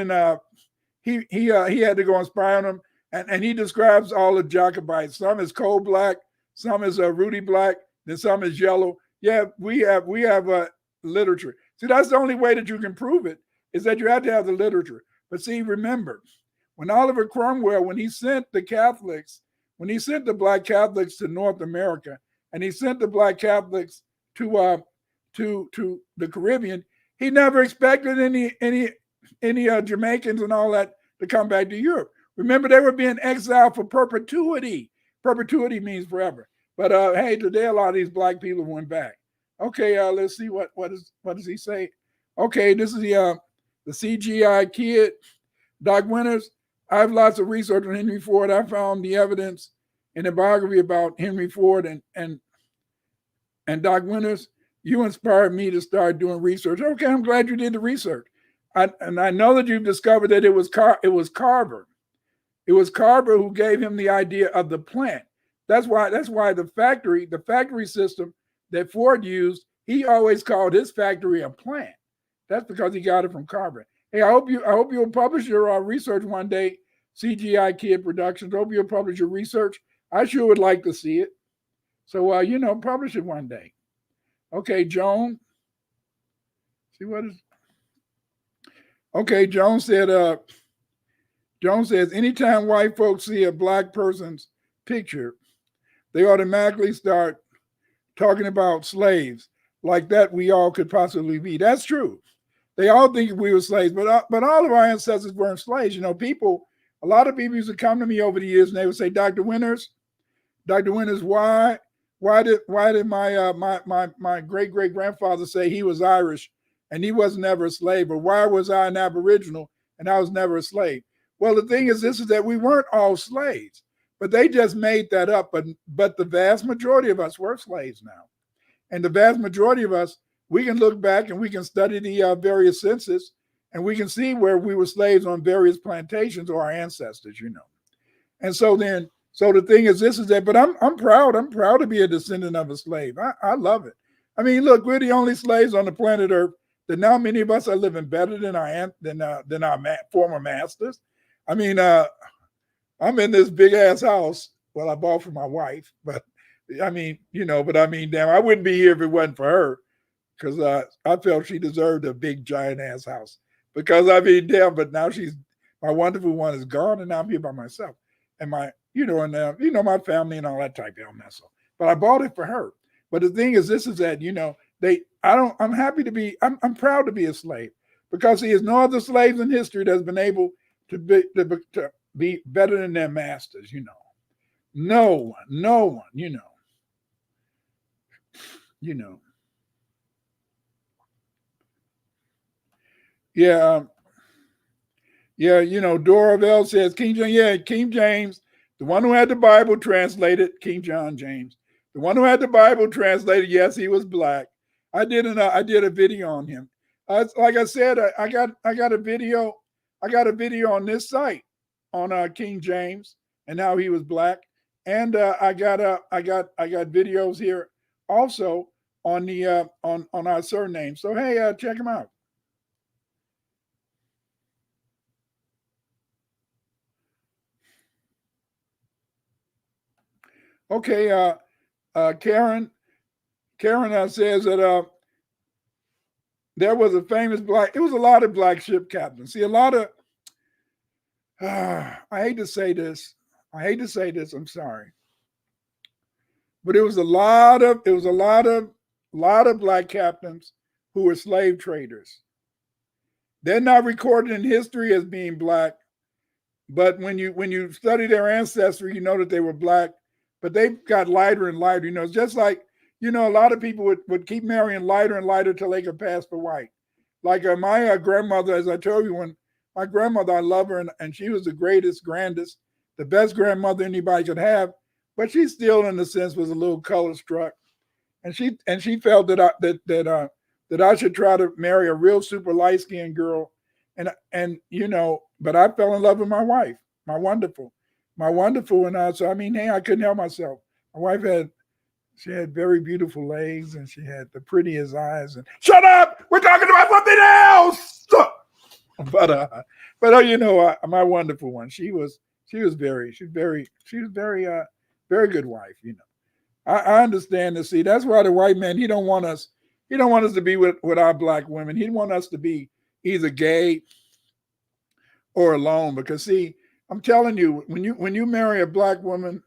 he had to go and spy on them, and he describes all the Jacobites. Some is coal black, some is ruddy black, then some is yellow. Yeah, we have literature. See, that's the only way that you can prove it, is that you have to have the literature. But see, remember, when Oliver Cromwell, when he sent the Black Catholics to North America, and he sent the Black Catholics to the Caribbean, he never expected any Jamaicans and all that to come back to Europe. Remember, they were being exiled for perpetuity. Perpetuity means forever. But hey, today a lot of these black people went back. Okay, let's see what does he say? Okay, this is the CGI kid, Doc Winters. I have lots of research on Henry Ford. I found the evidence in a biography about Henry Ford and Doc Winters. You inspired me to start doing research. Okay, I'm glad you did the research. And I know that you've discovered that it was Carver. It was Carver who gave him the idea of the plant. That's why the factory system that Ford used, he always called his factory a plant. That's because he got it from Carver. Hey, I hope you'll publish your research one day, CGI Kid Productions. Hope you'll publish your research. I sure would like to see it. So publish it one day. Okay, Joan. See what is. Okay, Joan said. Joan says, anytime white folks see a black person's picture, they automatically start talking about slaves like that we all could possibly be. That's true. They all think we were slaves, but all of our ancestors weren't slaves. A lot of people used to come to me over the years and they would say, Dr. Winters, why did my great great grandfather say he was Irish and he was never a slave? Or why was I an Aboriginal and I was never a slave? Well, the thing is, this is that we weren't all slaves, but they just made that up. But the vast majority of us were slaves now. And the vast majority of us, we can look back and we can study the various census and we can see where we were slaves on various plantations or our ancestors, And so the thing is, this is that, but I'm proud to be a descendant of a slave. I love it. I mean, look, we're the only slaves on the planet Earth that now many of us are living better than our former masters. I mean, I'm in this big ass house. Well, I bought for my wife, but I mean, damn, I wouldn't be here if it wasn't for her, because I felt she deserved a big giant ass house. Because I mean, damn, but now my wonderful one is gone, and now I'm here by myself, and my family and all that type of mess. But I bought it for her. But the thing is, this is that I'm proud to be a slave, because there's no other slaves in history that's been able to be better than their masters. No one. Yeah. Dora Bell says King James, the one who had the Bible translated, King John James, the one who had the Bible translated. Yes, he was black. I did a video on him. Like I said, I got a video on this site on King James and how he was black, and I got videos here also on the on our surname. So hey, check them out. Okay, Karen says that there was a famous it was a lot of black ship captains. See, a lot of, I hate to say this, I'm sorry. But it was a lot of black captains who were slave traders. They're not recorded in history as being black, but when you study their ancestry, you know that they were black, but they got lighter and lighter. It's just like, a lot of people would keep marrying lighter and lighter till they could pass for white. Like my grandmother, as I told you, when my grandmother, I love her, and she was the greatest, grandest, the best grandmother anybody could have, but she still, in a sense, was a little color struck, and she felt that I should try to marry a real super light skinned girl, but I fell in love with my wife, my wonderful, and so I mean, hey, I couldn't help myself. My wife had She had very beautiful legs, and she had the prettiest eyes. And shut up! We're talking about something else. But you know, my wonderful one. She was very very good wife. You know, I understand to see. That's why the white man he don't want us to be with our black women. He want us to be either gay or alone. Because see, I'm telling you, when you marry a black woman,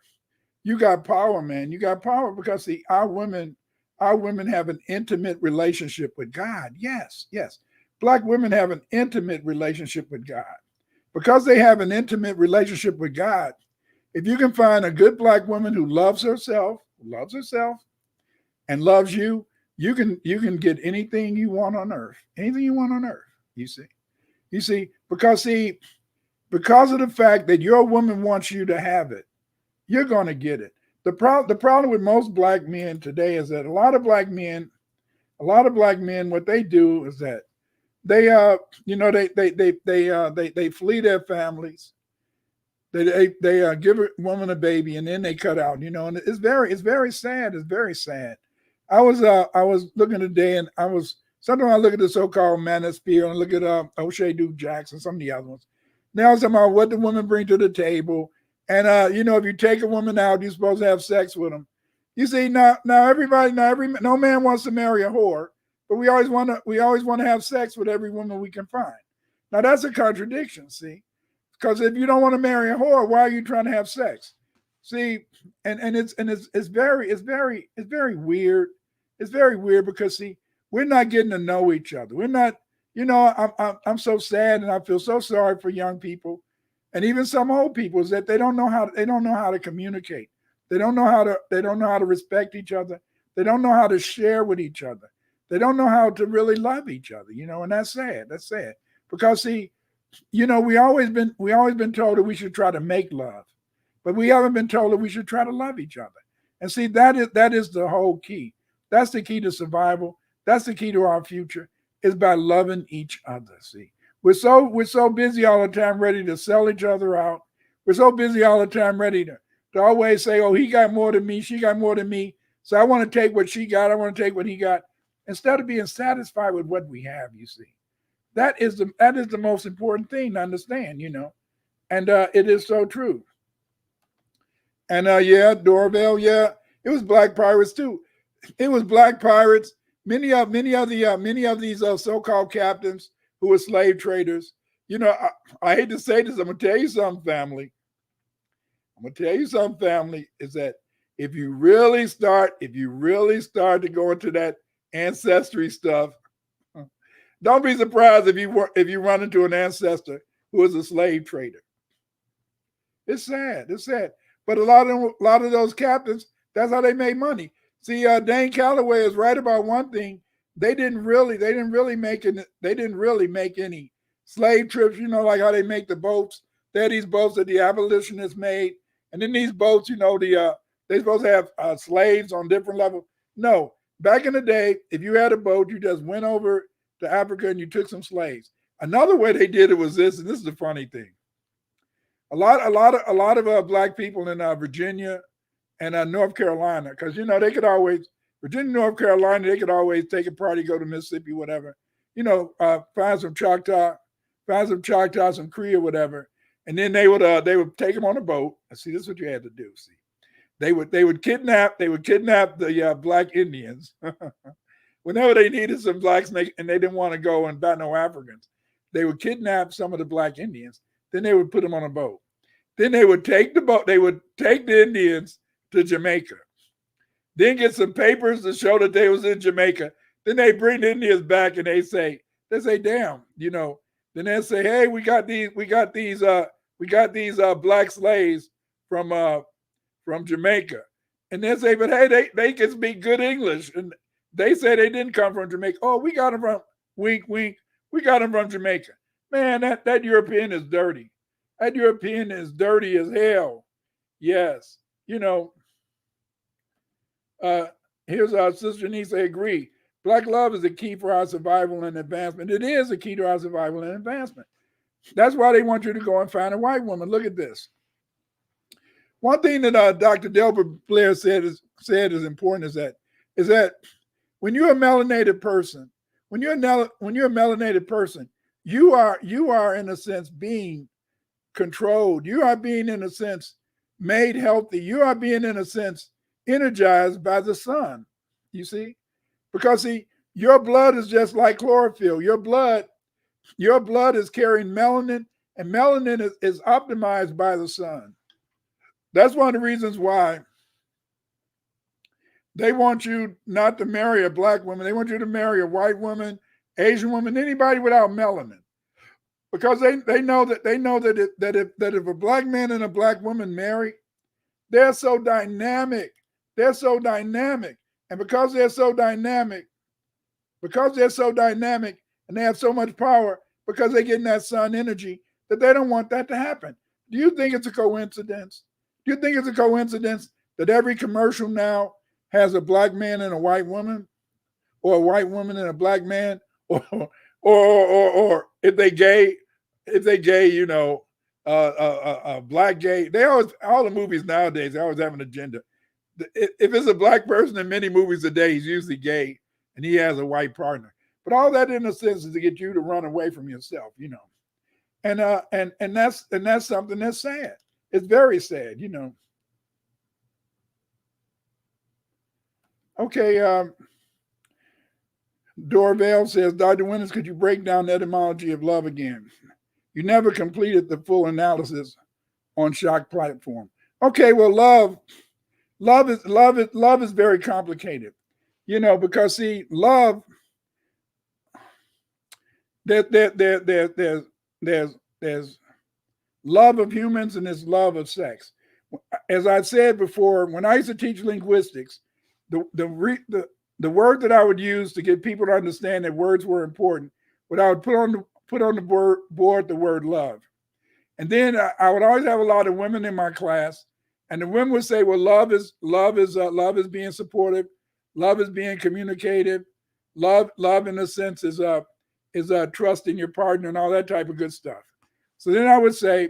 you got power, man. You got power because see, our women have an intimate relationship with God. Yes. Black women have an intimate relationship with God. Because they have an intimate relationship with God, if you can find a good black woman who loves herself and loves you, you can get anything you want on earth. Anything you want on earth, you see. Because of the fact that your woman wants you to have it, you're going to get it. The problem with most black men today is that a lot of black men, what they do is that they flee their families. They give a woman a baby and then they cut out. You know, and it's very sad. It's very sad. I was looking today, and sometimes I look at the so-called manosphere and look at O'Shea Duke Jackson, some of the other ones. Now I was talking about what the women bring to the table. And you know, if you take a woman out, you're supposed to have sex with them. You see, no man wants to marry a whore, but we always want to have sex with every woman we can find. Now that's a contradiction, see, because if you don't want to marry a whore, why are you trying to have sex? See, and it's very weird. It's very weird because see, we're not getting to know each other. We're not, you know, I'm so sad and I feel so sorry for young people. And even some old people is that they don't know how to communicate. They don't know how to respect each other. They don't know how to share with each other. They don't know how to really love each other, you know, and that's sad. That's sad. Because see, you know, we always been told that we should try to make love, but we haven't been told that we should try to love each other. And see, that is the whole key. That's the key to survival. That's the key to our future, is by loving each other. See. We're so busy all the time ready to sell each other out. We're so busy all the time ready to always say, oh, he got more than me, she got more than me. So I want to take what she got, I want to take what he got. Instead of being satisfied with what we have, you see. That is the most important thing to understand, you know. And it is so true. And yeah, Dorville, yeah, it was black pirates too. It was black pirates. Many of these so-called captains who were slave traders. You know, I hate to say this, I'm gonna tell you something, family. Is that if you really start to go into that ancestry stuff, don't be surprised if you run into an ancestor who is a slave trader. It's sad. But a lot of those captains, that's how they made money. See, Dane Calloway is right about one thing. They didn't really make any slave trips, you know, like how they make the boats. They had these boats that the abolitionists made. And then these boats, you know, they're supposed to have slaves on different levels. No, back in the day, if you had a boat, you just went over to Africa and you took some slaves. Another way they did it was this, and this is the funny thing. A lot of black people in Virginia and North Carolina, because, you know, they could always, Virginia, North Carolina, they could always take a party, go to Mississippi, whatever, you know, find some Choctaw, some Cree or whatever. And then they would take them on a boat. See, this is what you had to do. See, they would kidnap the black Indians whenever they needed some blacks and they didn't want to go and bat no Africans. They would kidnap some of the black Indians. Then they would put them on a boat. Then they would take the boat. They would take the Indians to Jamaica. Then get some papers to show that they was in Jamaica. Then they bring the Indians back and they say, damn, you know. Then they say, hey, we got these black slaves from Jamaica. And they say, but hey, they can speak good English. And they say they didn't come from Jamaica. Oh, we got them from wink, wink. We got them from Jamaica. Man, that European is dirty. That European is dirty as hell. Yes. You know, here's our sister Nisa agree. Black love is the key for our survival and advancement. It is a key to our survival and advancement. That's why they want you to go and find a white woman. Look at this. One thing that Dr. Delbert Blair said is said is important is that when you're a melanated person, when you're a melanated person, you are in a sense being controlled. You are being in a sense made healthy. You are being in a sense energized by the sun. You see, because see, your blood is just like chlorophyll. Your blood is carrying melanin, and melanin is optimized by the sun. That's one of the reasons why they want you not to marry a black woman. They want you to marry a white woman, Asian woman, anybody without melanin, because they know that if a black man and a black woman marry, they're so dynamic. They're so dynamic, and because they're so dynamic, and they have so much power, because they're getting that sun energy, that they don't want that to happen. Do you think it's a coincidence? Do you think it's a coincidence that every commercial now has a black man and a white woman, or a white woman and a black man, or if they gay, you know, black gay? They always, all the movies nowadays, they always have an agenda. If it's a black person in many movies today, he's usually gay and he has a white partner. But all that, in a sense, is to get you to run away from yourself, you know. And that's something that's sad. It's very sad, you know. Okay, Dorvale says, Dr. Winters, could you break down the etymology of love again? You never completed the full analysis on Shock platform. Okay, well, love is very complicated, you know, because see, love, there's love of humans and there's love of sex. As I said before, when I used to teach linguistics, the word that I would use to get people to understand that words were important, but I would put on the board the word love. And then I would always have a lot of women in my class, and the women would say, well, love is being supportive, love is being communicative, love in a sense is trusting your partner and all that type of good stuff. So then I would say,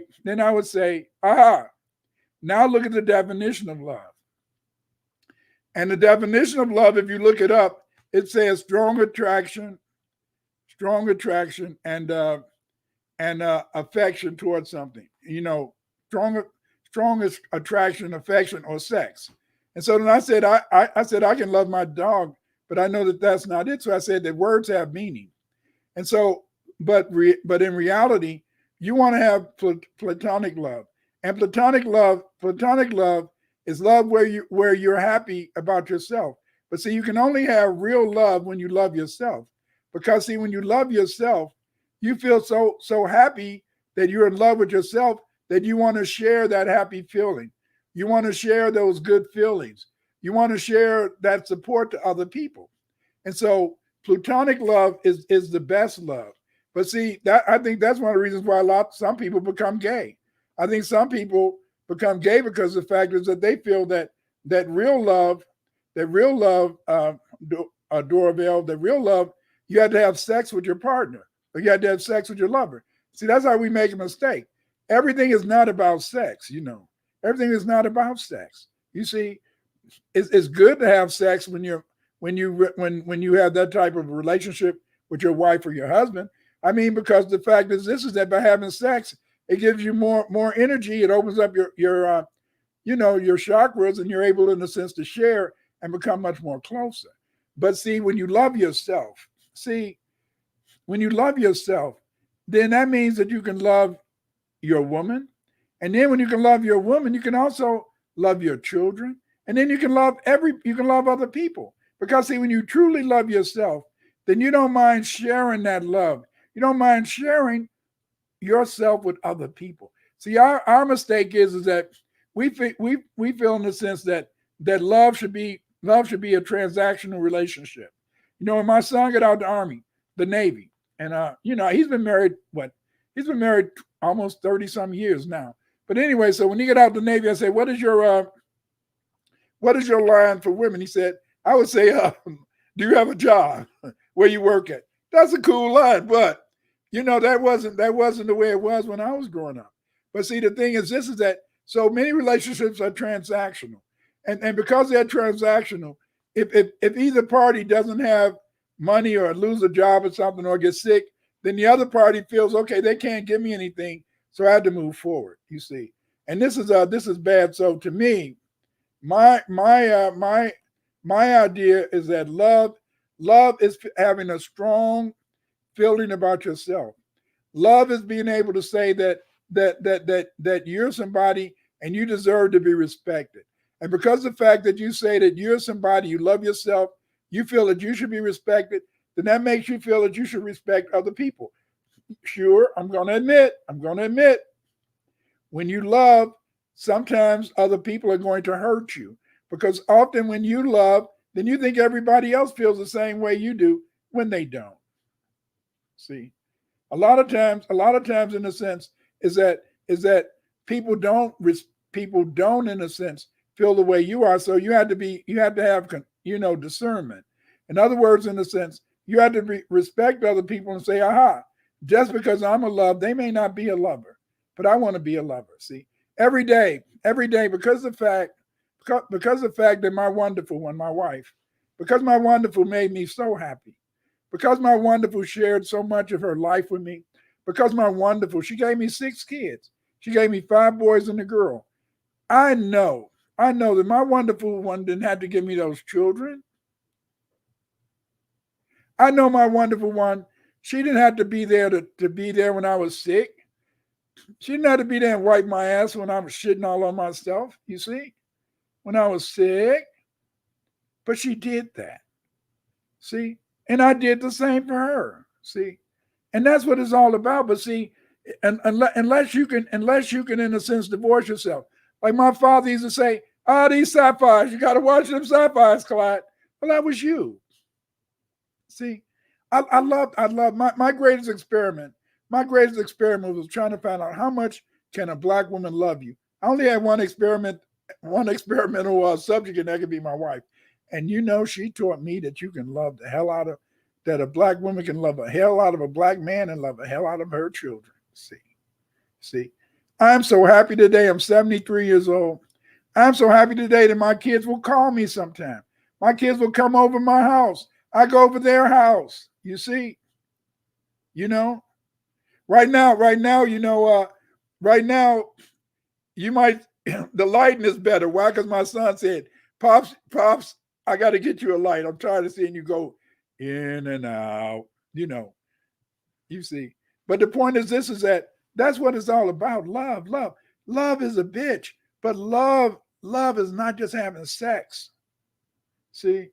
aha, now look at the definition of love. And the definition of love, if you look it up, it says strong attraction, and affection towards something. You know, strongest attraction, affection, or sex. And so then I said, I said I can love my dog, but I know that that's not it. So I said that words have meaning. And so, but in reality, you want to have platonic love, and platonic love is love where you're happy about yourself. But see, you can only have real love when you love yourself, because see, when you love yourself, you feel so happy that you're in love with yourself that you want to share that happy feeling. You want to share those good feelings. You want to share that support to other people. And so platonic love is the best love. But see, that I think that's one of the reasons why some people become gay. I think some people become gay because the fact is that they feel that real love, Dorvale, that real love, you had to have sex with your partner, or you had to have sex with your lover. See, that's how we make a mistake. Everything is not about sex, you know. Everything is not about sex. You see, it's good to have sex when you have that type of relationship with your wife or your husband. I mean, because the fact is that by having sex, it gives you more energy. It opens up your chakras, and you're able, in a sense, to share and become much more closer. But see, when you love yourself, then that means that you can love your woman. And then when you can love your woman, you can also love your children. And then you can love other people. Because see, when you truly love yourself, then you don't mind sharing that love. You don't mind sharing yourself with other people. See, our mistake is that we feel in the sense that love should be a transactional relationship. You know, when my son got out of the Army, the Navy, and he's been married almost 30 some years now. But anyway, so when he got out of the Navy, I said, what is your line for women? He said, I would say, do you have a job where you work at? That's a cool line, but that wasn't the way it was when I was growing up. But see, the thing is, this is that so many relationships are transactional. And because they're transactional, if either party doesn't have money or lose a job or something or get sick, then the other party feels, okay, they can't give me anything, so I had to move forward. You see, and this is bad. So to me, my idea is that love is having a strong feeling about yourself. Love is being able to say that you're somebody and you deserve to be respected. And because of the fact that you say that you're somebody, you love yourself, you feel that you should be respected, then that makes you feel that you should respect other people. Sure, I'm going to admit, when you love, sometimes other people are going to hurt you, because often when you love, then you think everybody else feels the same way you do when they don't. See, a lot of times in a sense is that people don't in a sense feel the way you are. So you have to have discernment. In other words, in a sense, you have to respect other people and say, aha, just because I'm a love, they may not be a lover, but I want to be a lover. See, every day, because of the fact that my wonderful one, my wife, because my wonderful made me so happy, because my wonderful shared so much of her life with me, because my wonderful, she gave me 6 kids. She gave me 5 boys and a girl. I know that my wonderful one didn't have to give me those children. I know my wonderful one, she didn't have to be there to be there when I was sick. She didn't have to be there and wipe my ass when I was shitting all on myself, you see, when I was sick. But she did that, see? And I did the same for her, see? And that's what it's all about. But see, unless you can, in a sense, divorce yourself. Like my father used to say, these sci-fis, you got to watch them sci-fis, Clyde. Well, that was you. See, I love my greatest experiment. My greatest experiment was trying to find out how much can a black woman love you. I only had one experimental subject, and that could be my wife. And she taught me that you can love the hell out of, that a black woman can love a hell out of a black man and love the hell out of her children. See, I'm so happy today. I'm 73 years old. I'm so happy today that my kids will call me sometime. My kids will come over my house. I go over their house. You see, right now, you might, the lighting is better. Why? Because my son said, Pops, I got to get you a light. I'm tired of seeing you go in and out, you see. But the point is this, is that's what it's all about. Love is a bitch, but love is not just having sex. See,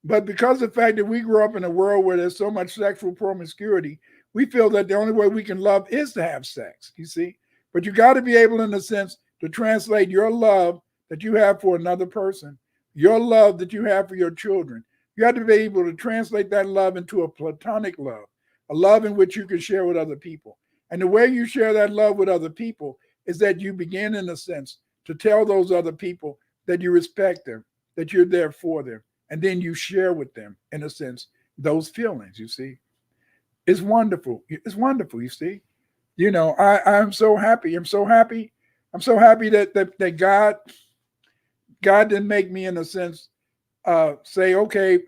but because of the fact that we grew up in a world where there's so much sexual promiscuity, we feel that the only way we can love is to have sex, you see. But you got to be able, in a sense, to translate your love that you have for another person, your love that you have for your children. You have to be able to translate that love into a platonic love, a love in which you can share with other people. And the way you share that love with other people is that you begin, in a sense, to tell those other people that you respect them, that you're there for them. And then you share with them, in a sense, those feelings, you see. It's wonderful. It's wonderful, you see. I'm so happy. I'm so happy that God didn't make me, in a sense, say, okay,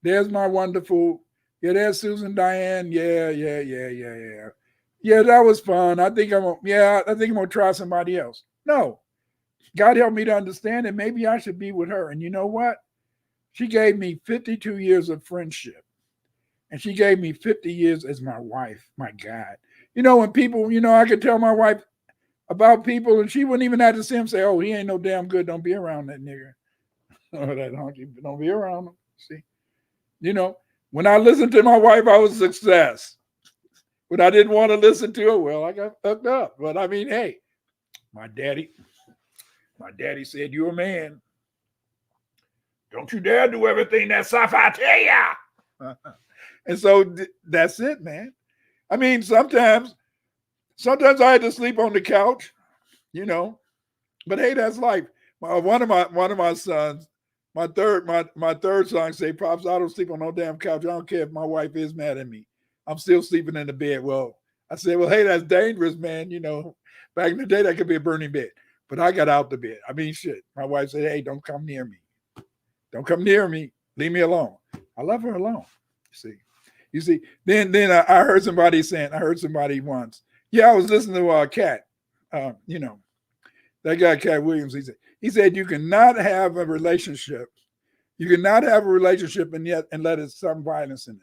there's my wonderful, there's Susan Diane. Yeah, that was fun. I think I'm gonna try somebody else. No, God helped me to understand that maybe I should be with her. And you know what? She gave me 52 years of friendship, and she gave me 50 years as my wife. My God. When people, I could tell my wife about people, and she wouldn't even have to see him say, oh, he ain't no damn good. Don't be around that nigga. Or that honky. Don't be around him. See? When I listened to my wife, I was a success. When I didn't want to listen to her, well, I got fucked up. But I mean, hey, my daddy said, you're a man. Don't you dare do everything that sci-fi tell ya. And so that's it, man. I mean, sometimes I had to sleep on the couch, but hey, that's life. One of my sons, my third son say, Pops, I don't sleep on no damn couch. I don't care if my wife is mad at me. I'm still sleeping in the bed. Well, I said, well, hey, that's dangerous, man. Back in the day, that could be a burning bed. But I got out the bed. I mean, shit. My wife said, hey, don't come near me. Don't come near me. Leave me alone. I love her alone. You see. Then I heard somebody saying, I heard somebody once. Yeah, I was listening to Cat. You know, that guy, Cat Williams. He said you cannot have a relationship. You cannot have a relationship and let it some violence in it.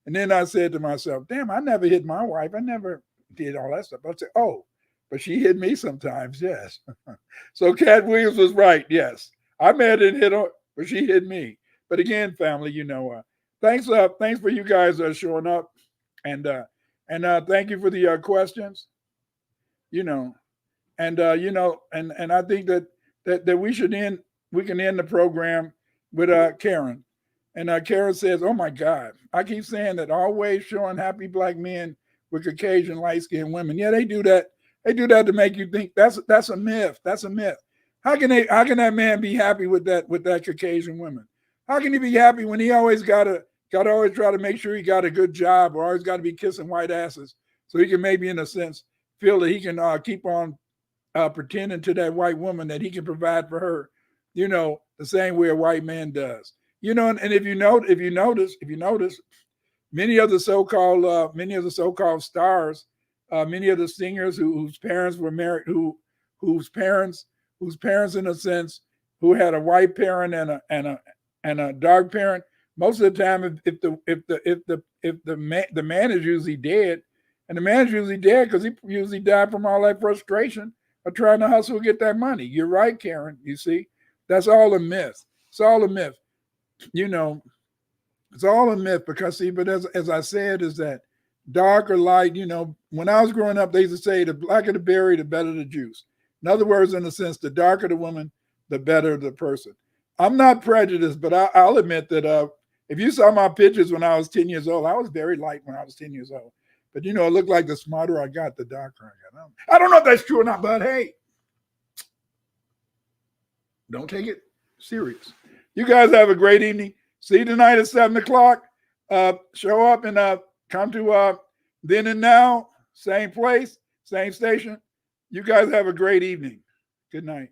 And then I said to myself, damn, I never hit my wife. I never did all that stuff. I said, oh, but she hit me sometimes, yes. So Cat Williams was right, yes. I may have didn't hit her, but she hit me. But again, family, you know, thanks for you guys showing up, and thank you for the questions. You know, and you know, and I think that we can end the program with Karen. And Karen says, oh my God, I keep saying that, always showing happy black men with Caucasian light-skinned women. Yeah, they do that. They do that to make you think that's a myth. That's a myth. How can that man be happy with that Caucasian woman? How can he be happy when he always gotta always try to make sure he got a good job, or always got to be kissing white asses so he can maybe, in a sense, feel that he can keep on pretending to that white woman that he can provide for her, you know, the same way a white man does. You know, and if you notice, many of the so-called stars, many of the singers whose parents were married, whose parents in a sense, who had a white parent and a dark parent, most of the time, if the man is usually dead, and the man is usually dead because he usually died from all that frustration of trying to hustle to get that money. You're right, Karen. You see, that's all a myth. It's all a myth. You know, it's all a myth because, see, but as I said, is that dark or light, you know, when I was growing up, they used to say the blacker the berry, the better the juice. In other words, in a sense, the darker the woman, the better the person. I'm not prejudiced, but I'll admit that if you saw my pictures when I was 10 years old, I was very light when I was 10 years old. But, you know, it looked like the smarter I got, the darker I got. I don't know if that's true or not, but hey, don't take it serious. You guys have a great evening. See you tonight at 7 o'clock. Show up and come to Then and Now, same place, same station. You guys have a great evening. Good night.